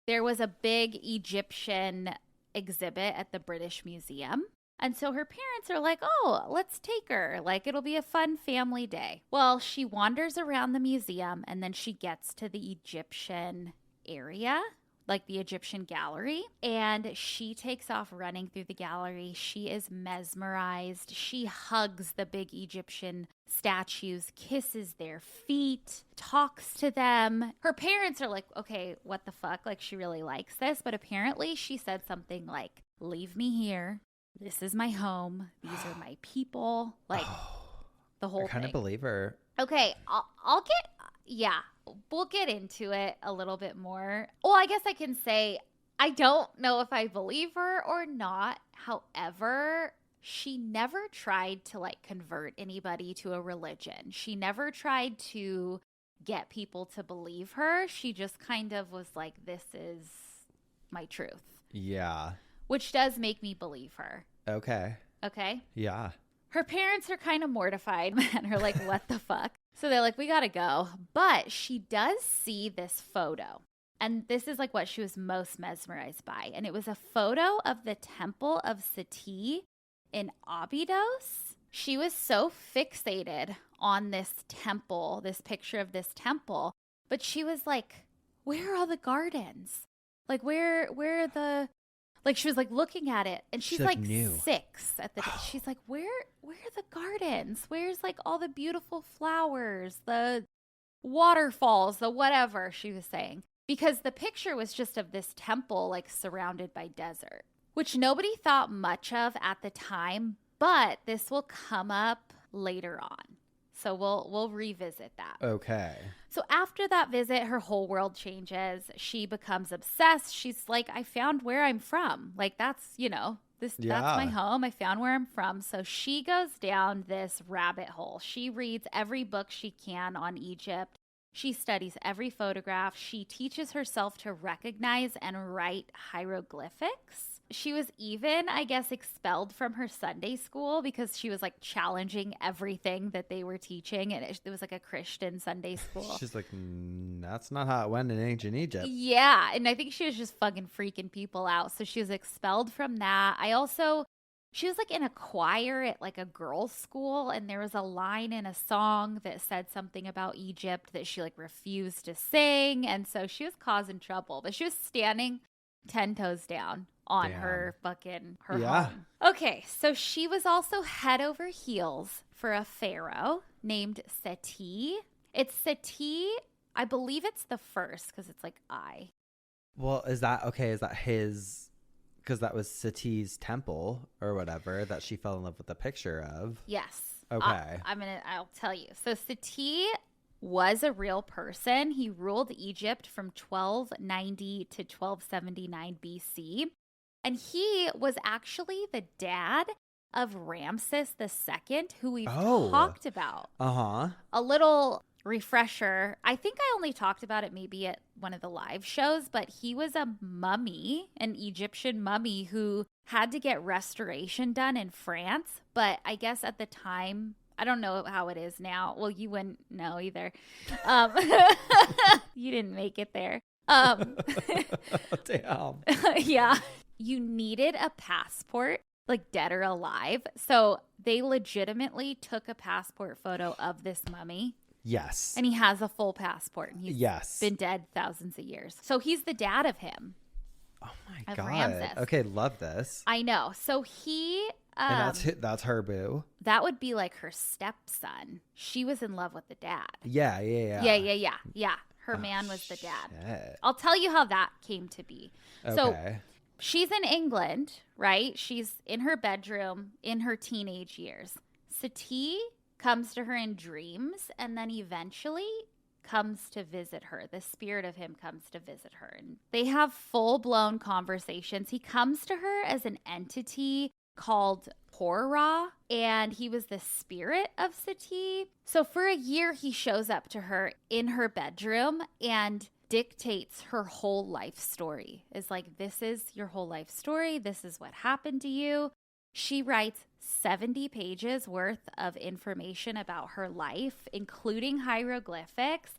there was a big Egyptian exhibit at the British Museum. And so her parents are like, oh, let's take her. It'll be a fun family day. Well, she wanders around the museum and then she gets to the Egyptian area, the Egyptian gallery, and she takes off running through the gallery. She is mesmerized. She hugs the big Egyptian statues, kisses their feet, talks to them. Her parents are like, okay, what the fuck? She really likes this. But apparently she said something like, leave me here. This is my home. These are my people. The whole thing. I kind of believe her. Okay, we'll get into it a little bit more. Well, I guess I can say I don't know if I believe her or not. However, she never tried to convert anybody to a religion. She never tried to get people to believe her. She just kind of was like, this is my truth. Yeah. Which does make me believe her. Okay. Yeah. Her parents are kind of mortified and are like, what the fuck? So they're like, we gotta go. But she does see this photo. And this is what she was most mesmerized by. And it was a photo of the temple of Seti in Abydos. She was so fixated on this temple, this picture of this temple. But she was like, where are all the gardens? Where are the... she was looking at it and she's new. 6 at the time. She's like, where are the gardens? Where's all the beautiful flowers, the waterfalls, the whatever, she was saying. Because the picture was just of this temple surrounded by desert, which nobody thought much of at the time, but this will come up later on. So we'll revisit that. Okay. So after that visit, her whole world changes. She becomes obsessed. She's like, I found where I'm from. That's that's my home. I found where I'm from. So she goes down this rabbit hole. She reads every book she can on Egypt. She studies every photograph. She teaches herself to recognize and write hieroglyphics. She was even, I guess, expelled from her Sunday school because she was like challenging everything that they were teaching. And it was like a Christian Sunday school. She's like, that's not how it went in ancient Egypt. Yeah. And I think she was just fucking freaking people out. So she was expelled from that. She was like in a choir at like a girls' school, and there was a line in a song that said something about Egypt that she like refused to sing. And so she was causing trouble, but she was standing 10 toes down on her home. Okay, so she was also head over heels for a pharaoh named Seti. It's Seti. I believe it's the first because it's like I. Well, is that his... Because that was Seti's temple or whatever that she fell in love with the picture of. Yes. Okay. I'll tell you. So Seti was a real person. He ruled Egypt from 1290 to 1279 BC. And he was actually the dad of Ramses II, who we've talked about. Uh-huh. A little refresher. I think I only talked about it maybe at one of the live shows, but he was a mummy, an Egyptian mummy who had to get restoration done in France. But I guess at the time, I don't know how it is now. Well, you wouldn't know either. You didn't make it there. Damn. Yeah. You needed a passport, like dead or alive. So they legitimately took a passport photo of this mummy. Yes. And he has a full passport. And he's been dead thousands of years. So he's the dad of him. Oh my God. Ramses. Okay, love this. I know. So he... and that's her boo. That would be like her stepson. She was in love with the dad. Yeah. Yeah. Her man was the dad. Shit. I'll tell you how that came to be. Okay. So she's in England, right? She's in her bedroom in her teenage years. Seti comes to her in dreams and then eventually comes to visit her. The spirit of him comes to visit her. And they have full-blown conversations. He comes to her as an entity called Hora, and he was the spirit of Seti. So for a year, he shows up to her in her bedroom and dictates her whole life story. Is like, this is your whole life story. This is what happened to you. She writes 70 pages worth of information about her life, including hieroglyphics.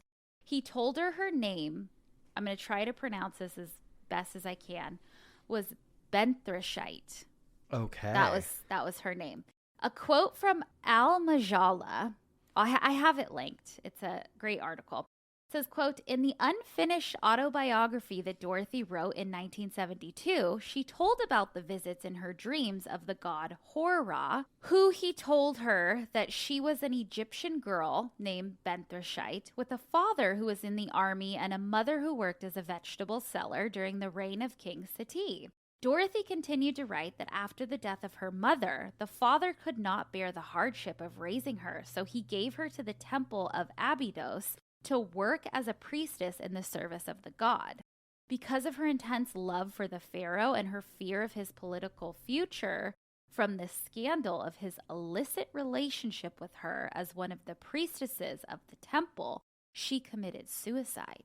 He told her name, I'm going to try to pronounce this as best as I can, was Benthroshite. Okay. That was her name. A quote from Al-Majalla. I have it linked. It's a great article. It says, quote, in the unfinished autobiography that Dorothy wrote in 1972, she told about the visits in her dreams of the god Hora, who he told her that she was an Egyptian girl named Benthroshite with a father who was in the army and a mother who worked as a vegetable seller during the reign of King Seti. Dorothy continued to write that after the death of her mother, the father could not bear the hardship of raising her, so he gave her to the temple of Abydos to work as a priestess in the service of the god. Because of her intense love for the pharaoh and her fear of his political future from the scandal of his illicit relationship with her as one of the priestesses of the temple, she committed suicide.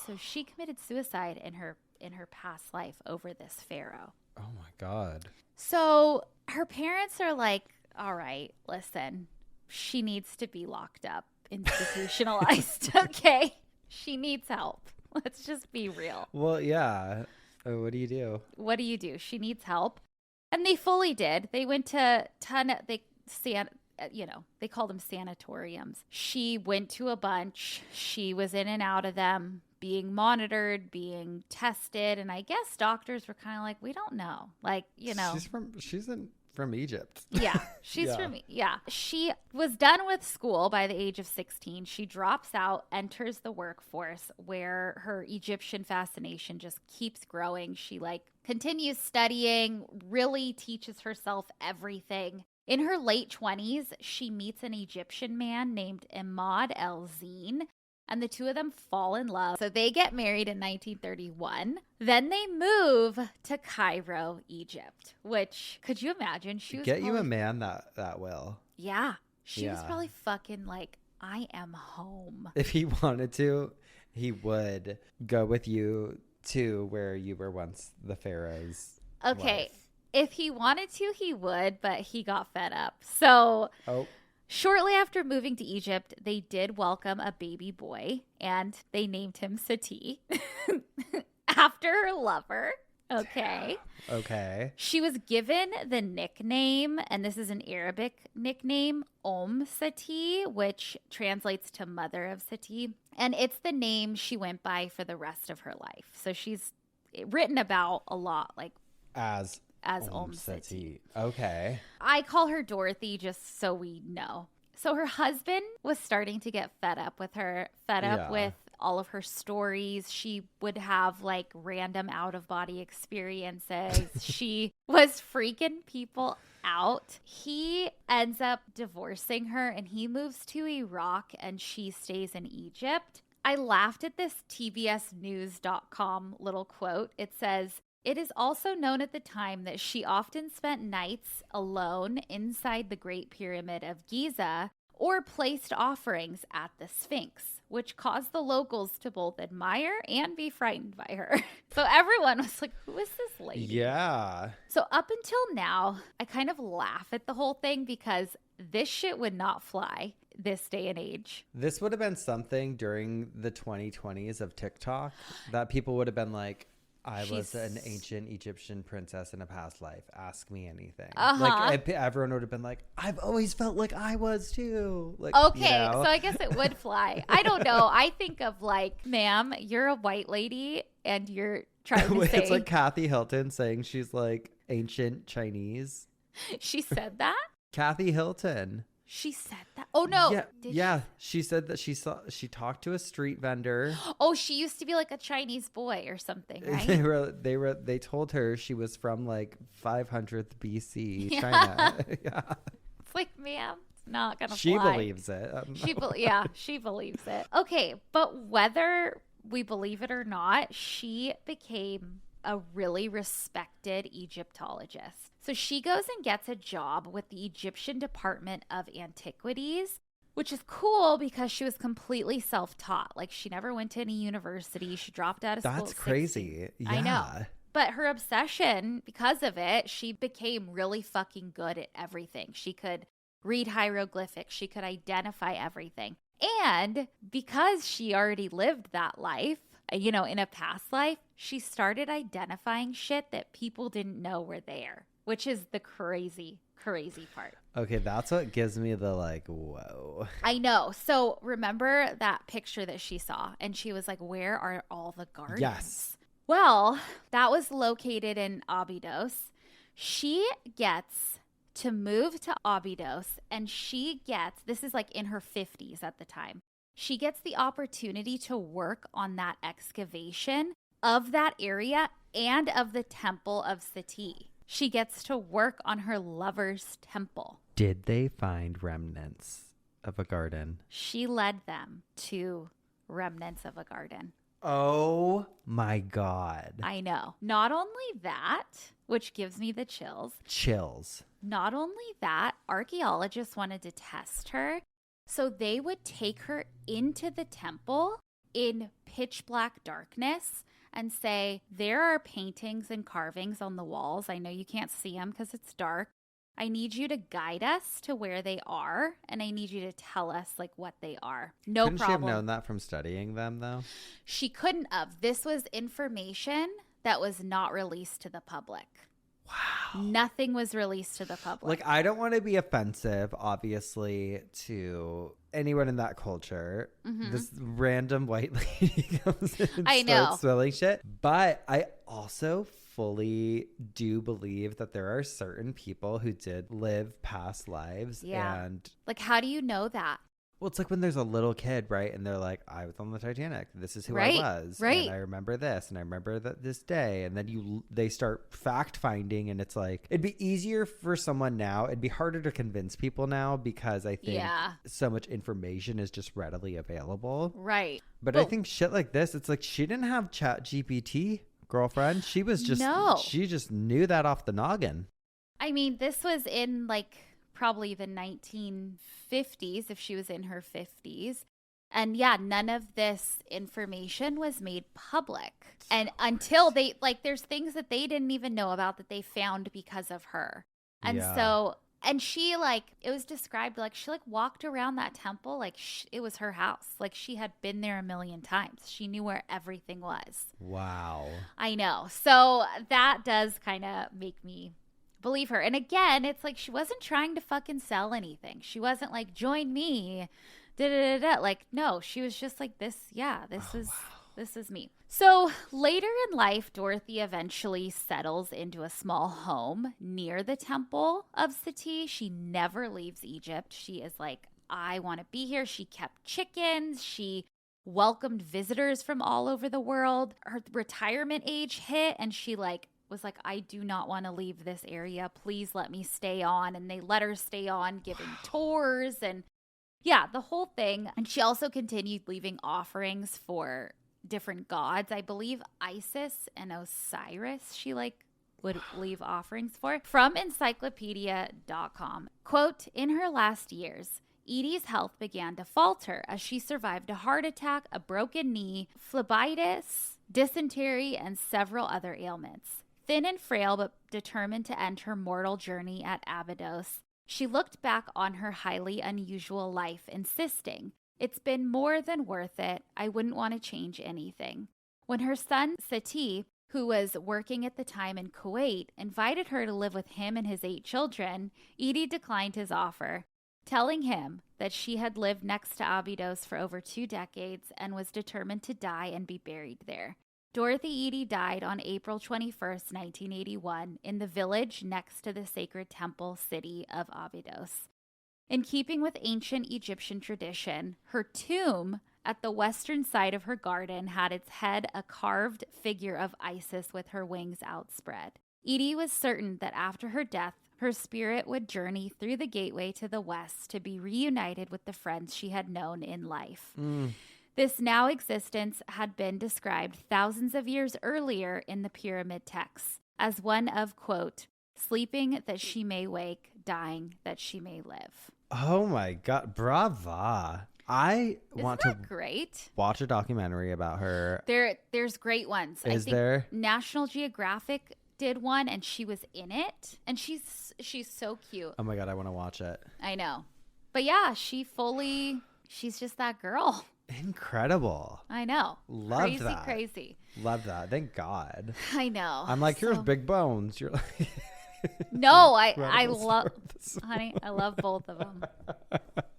So she committed suicide in her past life over this pharaoh. Oh my God. So her parents are like, all right, listen, she needs to be locked up, institutionalized. Okay. She needs help. Let's just be real. Well, yeah. What do you do? What do you do? She needs help. And they fully did. They went to they call them sanatoriums. She went to a bunch. She was in and out of them, being monitored, being tested. And I guess doctors were kind of like, we don't know. Like, She's from Egypt. Yeah, she's from. She was done with school by the age of 16. She drops out, enters the workforce where her Egyptian fascination just keeps growing. She continues studying, really teaches herself everything. In her late 20s, she meets an Egyptian man named Imad El-Zine, and the two of them fall in love. So they get married in 1931. Then they move to Cairo, Egypt, which, could you imagine? She was you a man that will. Yeah. She was probably fucking like, I am home. If he wanted to, he would go with you to where you were once the pharaoh's Okay. life. If he wanted to, he would, but he got fed up. So shortly after moving to Egypt, they did welcome a baby boy, and they named him Sati after her lover. Okay. Okay. She was given the nickname, and this is an Arabic nickname, Sati, which translates to mother of Sati. And it's the name she went by for the rest of her life. So she's written about a lot, like as Sati. Okay. I call her Dorothy just so we know. So her husband was starting to get fed up with her, with all of her stories. She would have like random out of body experiences. She was freaking people out. He ends up divorcing her and he moves to Iraq and she stays in Egypt. I laughed at this TBSnews.com little quote. It says, "It is also known at the time that she often spent nights alone inside the Great Pyramid of Giza or placed offerings at the Sphinx, which caused the locals to both admire and be frightened by her." So everyone was like, who is this lady? Yeah. So up until now, I kind of laugh at the whole thing because this shit would not fly this day and age. This would have been something during the 2020s of TikTok that people would have been like, I was an ancient Egyptian princess in a past life. Ask me anything. Like everyone would have been like, I've always felt like I was too. Like, okay, so I guess it would fly. I don't know. I think of like, ma'am, you're a white lady and you're trying to say. It's like Kathy Hilton saying she's like ancient Chinese. She said that? Kathy Hilton. She said that? Oh, no. Yeah. She said that she talked to a street vendor. Oh, she used to be like a Chinese boy or something, right? They told her she was from like 500th BC, China. Yeah. It's like, ma'am, it's not going to fly. She believes it. She believes it. Okay, but whether we believe it or not, she became a really respected Egyptologist. So she goes and gets a job with the Egyptian Department of Antiquities, which is cool because she was completely self-taught. Like she never went to any university. She dropped out of school. That's crazy. Yeah. I know. But her obsession, because of it, she became really fucking good at everything. She could read hieroglyphics. She could identify everything. And because she already lived that life, in a past life, she started identifying shit that people didn't know were there, which is the crazy part. Okay, that's what gives me the like, whoa. I know. So remember that picture that she saw and she was like, where are all the gardens? Yes. Well, that was located in Abydos. She gets to move to Abydos and this is like in her 50s at the time. She gets the opportunity to work on that excavation of that area and of the temple of Sati. She gets to work on her lover's temple. Did they find remnants of a garden? She led them to remnants of a garden. Oh my God. I know. Not only that, which gives me the chills. Not only that, archaeologists wanted to test her. So they would take her into the temple in pitch black darkness and say, there are paintings and carvings on the walls. I know you can't see them because it's dark. I need you to guide us to where they are, and I need you to tell us like what they are. No problem. Couldn't she have known that from studying them, though? She couldn't have. This was information that was not released to the public. Wow. Nothing was released to the public. Like, I don't want to be offensive, obviously, to anyone in that culture. Mm-hmm. This random white lady comes in and starts spilling shit. But I also fully do believe that there are certain people who did live past lives. Yeah. And like, how do you know that? Well, it's like when there's a little kid, right? And they're like, I was on the Titanic. This is who I was. Right. And I remember this. And I remember this day. And then they start fact finding. And it's like, it'd be easier for someone now. It'd be harder to convince people now because I think so much information is just readily available. Right. But I think shit like this, it's like she didn't have ChatGPT, girlfriend. She was just, she just knew that off the noggin. I mean, this was in like probably the 1950s, if she was in her 50s. And yeah, none of this information was made public. And until they, like, there's things that they didn't even know about that they found because of her. And so, and she, like, it was described like she, like, walked around that temple like it was her house. Like, she had been there a million times. She knew where everything was. Wow. I know. So that does kind of make me believe her. And again, it's like she wasn't trying to fucking sell anything. She wasn't like, join me. Like, no, she was just like, this is me. So later in life, Dorothy eventually settles into a small home near the temple of Seti. She never leaves Egypt. She is like, I want to be here. She kept chickens. She welcomed visitors from all over the world. Her retirement age hit, and she was like, I do not want to leave this area. Please let me stay on. And they let her stay on, giving tours and yeah, the whole thing. And she also continued leaving offerings for different gods. I believe Isis and Osiris she would leave offerings for. From encyclopedia.com. Quote, in her last years, Edie's health began to falter as she survived a heart attack, a broken knee, phlebitis, dysentery, and several other ailments. Thin and frail but determined to end her mortal journey at Abydos, she looked back on her highly unusual life, insisting, it's been more than worth it. I wouldn't want to change anything. When her son, Seti, who was working at the time in Kuwait, invited her to live with him and his 8 children, Edie declined his offer, telling him that she had lived next to Abydos for over 2 decades and was determined to die and be buried there. Dorothy Edie died on April 21st, 1981, in the village next to the sacred temple city of Abydos. In keeping with ancient Egyptian tradition, her tomb at the western side of her garden had its head a carved figure of Isis with her wings outspread. Edie was certain that after her death, her spirit would journey through the gateway to the west to be reunited with the friends she had known in life. This now existence had been described thousands of years earlier in the pyramid texts as one of, quote, sleeping that she may wake, dying that she may live. Oh my God. Brava. I want to great? Watch a documentary about her. There's great ones. Is there? National Geographic did one and she was in it and she's so cute. Oh my God. I want to watch it. I know. But yeah, she's just that girl. Incredible. I know. Love that. Crazy. Love that. Thank God. I know. I'm like, here's big bones. You're like, no, I love, honey, I love both of them.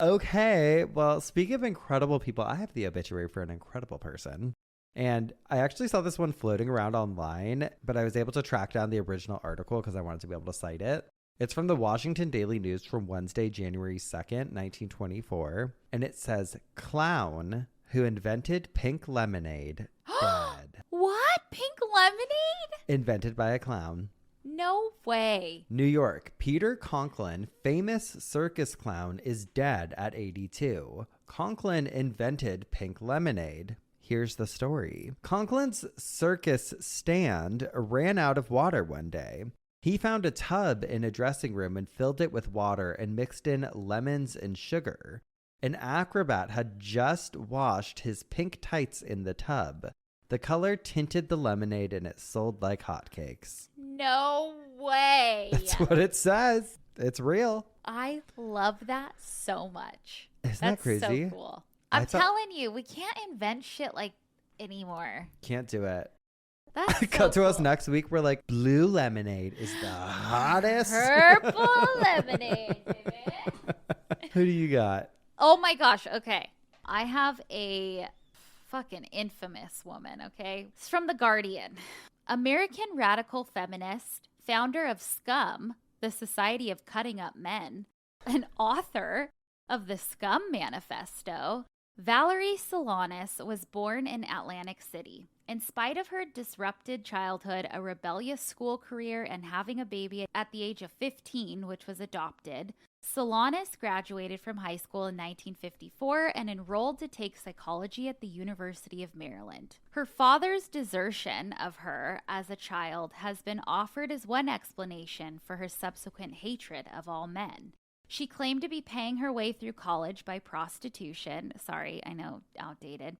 Okay. Well, speaking of incredible people, I have the obituary for an incredible person. And I actually saw this one floating around online, but I was able to track down the original article because I wanted to be able to cite it. It's from the Washington Daily News from Wednesday, January 2nd, 1924. And it says, clown who invented pink lemonade dead. What? Pink lemonade? Invented by a clown. No way. New York. Peter Conklin, famous circus clown, is dead at 82. Conklin invented pink lemonade. Here's the story. Conklin's circus stand ran out of water one day. He found a tub in a dressing room and filled it with water and mixed in lemons and sugar. An acrobat had just washed his pink tights in the tub. The color tinted the lemonade and it sold like hotcakes. No way. That's what it says. It's real. I love that so much. Isn't that crazy? That's so cool. I'm telling you, we can't invent shit like anymore. Can't do it. That's Cut to us next week. We're like, blue lemonade is the hottest. Purple lemonade, baby. Who do you got? Oh my gosh. Okay. I have a fucking infamous woman. Okay. It's from The Guardian. American radical feminist, founder of Scum, the Society of Cutting Up Men, and author of the Scum Manifesto, Valerie Solanas was born in Atlantic City. In spite of her disrupted childhood, a rebellious school career, and having a baby at the age of 15, which was adopted, Solanas graduated from high school in 1954 and enrolled to take psychology at the University of Maryland. Her father's desertion of her as a child has been offered as one explanation for her subsequent hatred of all men. She claimed to be paying her way through college by prostitution. Sorry, I know, outdated.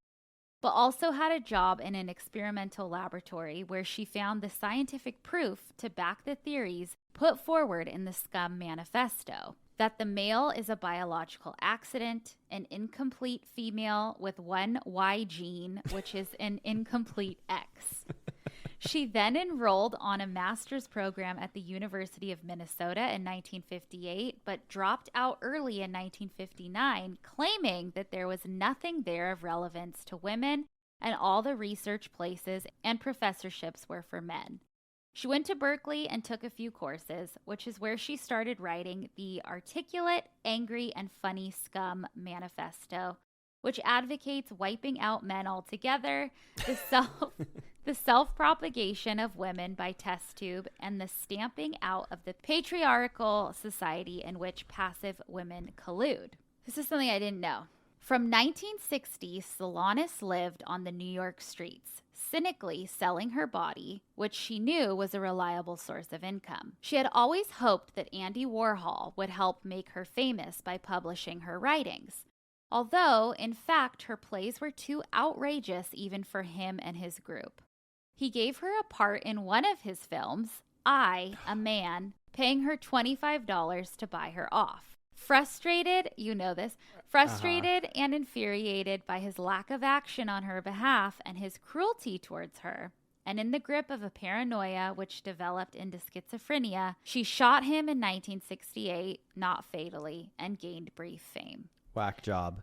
But also had a job in an experimental laboratory where she found the scientific proof to back the theories put forward in the Scum Manifesto. That the male is a biological accident, an incomplete female with one Y gene, which is an incomplete X. She then enrolled on a master's program at the University of Minnesota in 1958, but dropped out early in 1959, claiming that there was nothing there of relevance to women and all the research places and professorships were for men. She went to Berkeley and took a few courses, which is where she started writing the Articulate, Angry, and Funny Scum Manifesto, which advocates wiping out men altogether, the self-propagation of women by test tube, and the stamping out of the patriarchal society in which passive women collude. This is something I didn't know. From 1960, Solanas lived on the New York streets, cynically selling her body, which she knew was a reliable source of income. She had always hoped that Andy Warhol would help make her famous by publishing her writings. Although, in fact, her plays were too outrageous even for him and his group. He gave her a part in one of his films, I, a Man, paying her $25 to buy her off. Frustrated and infuriated by his lack of action on her behalf and his cruelty towards her, and in the grip of a paranoia which developed into schizophrenia, she shot him in 1968, not fatally, and gained brief fame. Whack job.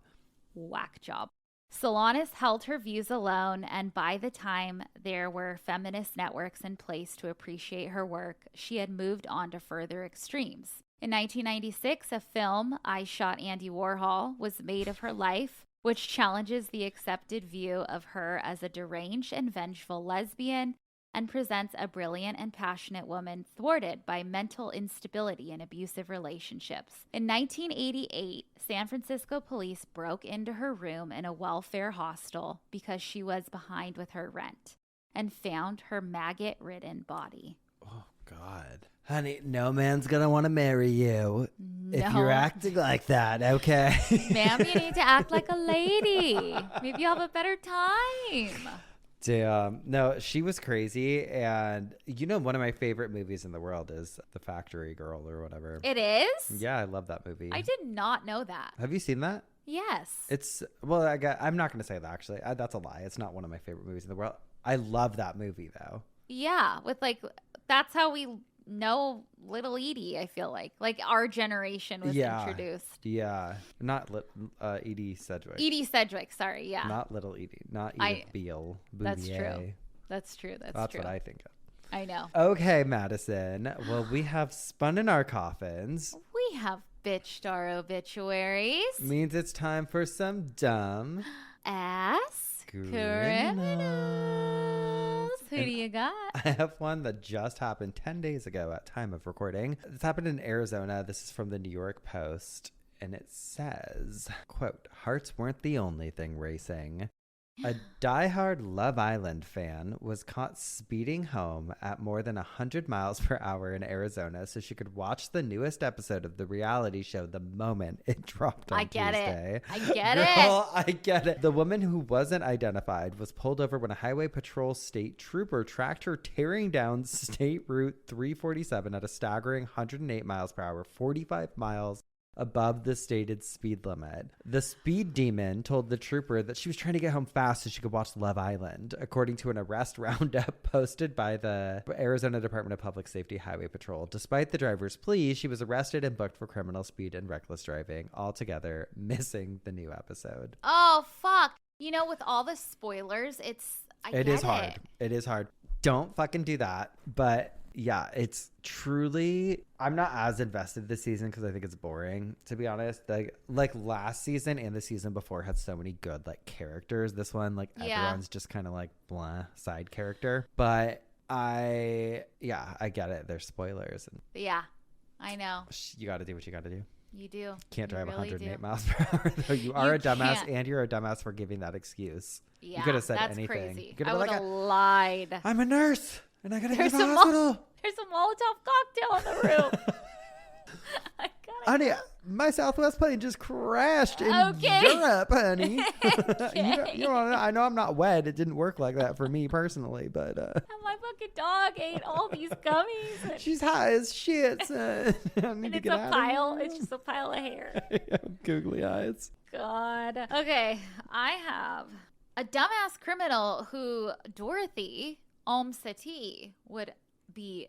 Solanas held her views alone, and by the time there were feminist networks in place to appreciate her work, she had moved on to further extremes. In 1996, a film, I Shot Andy Warhol, was made of her life, which challenges the accepted view of her as a deranged and vengeful lesbian and presents a brilliant and passionate woman thwarted by mental instability and abusive relationships. In 1988, San Francisco police broke into her room in a welfare hostel because she was behind with her rent and found her maggot-ridden body. Oh, God. Honey, no man's gonna want to marry you if you're acting like that, okay? Ma'am, you need to act like a lady. Maybe you'll have a better time. Damn. No, she was crazy. And one of my favorite movies in the world is The Factory Girl or whatever. It is? Yeah, I love that movie. I did not know that. Have you seen that? Yes. I'm not going to say that, actually. That's a lie. It's not one of my favorite movies in the world. I love that movie, though. Yeah. That's how we know Little Edie, I feel like. Like, our generation was introduced. Yeah. Not Edie Sedgwick. Edie Sedgwick, sorry, yeah. Not Little Edie. Not Edith Beale. That's true. That's true. That's what I think of. I know. Okay, Madison. Well, we have spun in our coffins. We have bitched our obituaries. Means it's time for some dumb ass criminals. Who do you got? I have one that just happened 10 days ago at time of recording. This happened in Arizona. This is from the New York Post. And it says, quote, "Hearts weren't the only thing racing. A diehard Love Island fan was caught speeding home at more than 100 miles per hour in Arizona so she could watch the newest episode of the reality show the moment it dropped on Tuesday. I get it. The woman, who wasn't identified, was pulled over when a highway patrol state trooper tracked her tearing down State Route 347 at a staggering 108 miles per hour, 45 miles above the stated speed limit. The speed demon told the trooper that she was trying to get home fast so she could watch Love Island, according to an arrest roundup posted by the Arizona Department of Public Safety Highway Patrol. Despite the driver's plea, she was arrested and booked for criminal speed and reckless driving, altogether missing the new episode. Oh, fuck. With all the spoilers, it is hard. It is hard. Don't fucking do that. But yeah, it's truly, I'm not as invested this season because I think it's boring, to be honest. Like last season and the season before had so many good characters. This one, everyone's just kind of blah, side character. But I get it. There's spoilers. Yeah, I know. You got to do what you got to do. You do. Can't drive 108 miles per hour, though. You are a dumbass, and you're a dumbass for giving that excuse. Yeah, you could have said that's anything. Crazy. I would have lied. I'm a nurse, and I gotta get to the hospital. There's a Molotov cocktail in the room. I gotta Honey, my Southwest plane just crashed in Europe, honey. You know, I know I'm not wed. It didn't work like that for me personally, but my fucking dog ate all these gummies. She's high as shit, son. And it's a pile. It's just a pile of hair. Googly eyes. God. Okay, I have a dumbass criminal who Dorothy Olmseti would be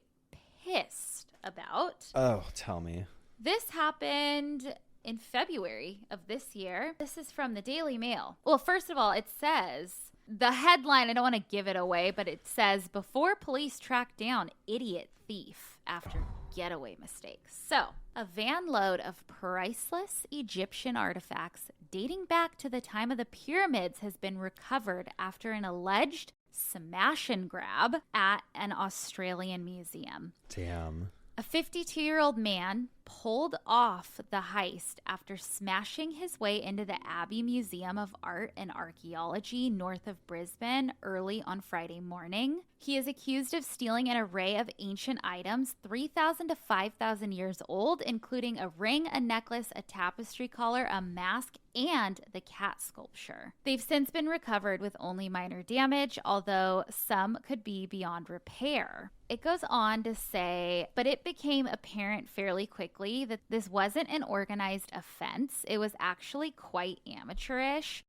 pissed about. Oh, tell me. This happened in February of this year. This is from the Daily Mail. Well, first of all, it says, the headline, I don't want to give it away, but it says, before police track down idiot thief after getaway mistakes. So, a van load of priceless Egyptian artifacts dating back to the time of the pyramids has been recovered after an alleged smash and grab at an Australian museum. Damn. A 52-year-old man pulled off the heist after smashing his way into the Abbey Museum of Art and Archaeology north of Brisbane early on Friday morning. He is accused of stealing an array of ancient items 3,000 to 5,000 years old, including a ring, a necklace, a tapestry collar, a mask, and the cat sculpture. They've since been recovered with only minor damage, although some could be beyond repair. It goes on to say, but it became apparent fairly quickly that this wasn't an organized offense. It was actually quite amateurish.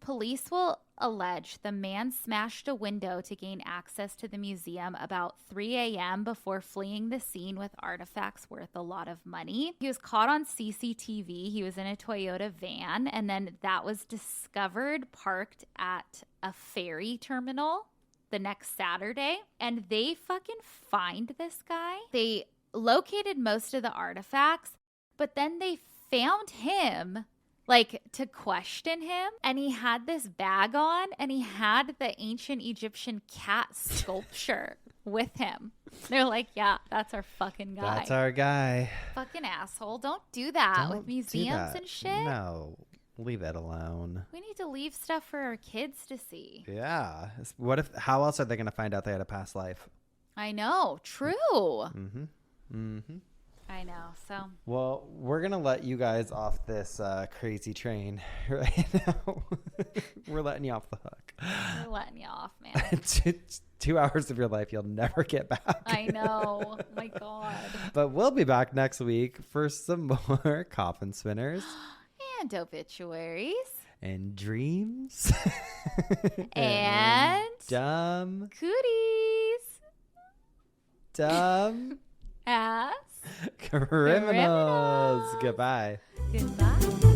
Police will allege the man smashed a window to gain access to the museum about 3 a.m. before fleeing the scene with artifacts worth a lot of money. He was caught on CCTV. He was in a Toyota van, and then that was discovered parked at a ferry terminal the next Saturday, and they fucking find this guy. They located most of the artifacts, but then they found him, like, to question him, and he had this bag on, and he had the ancient Egyptian cat sculpture with him. They're like, yeah, that's our fucking guy. That's our guy. Fucking asshole. Don't do that with museums and shit. No. Leave it alone. We need to leave stuff for our kids to see. Yeah. What if? How else are they going to find out they had a past life? I know. True. Mm-hmm. Mm-hmm. I know. So. Well, we're going to let you guys off this crazy train right now. We're letting you off the hook. We're letting you off, man. 2 hours of your life you'll never get back. I know. My God. But we'll be back next week for some more coffin spinners. And obituaries. And dreams. and dumb. Cooties. Dumb. Ass. Criminals. Goodbye. Goodbye.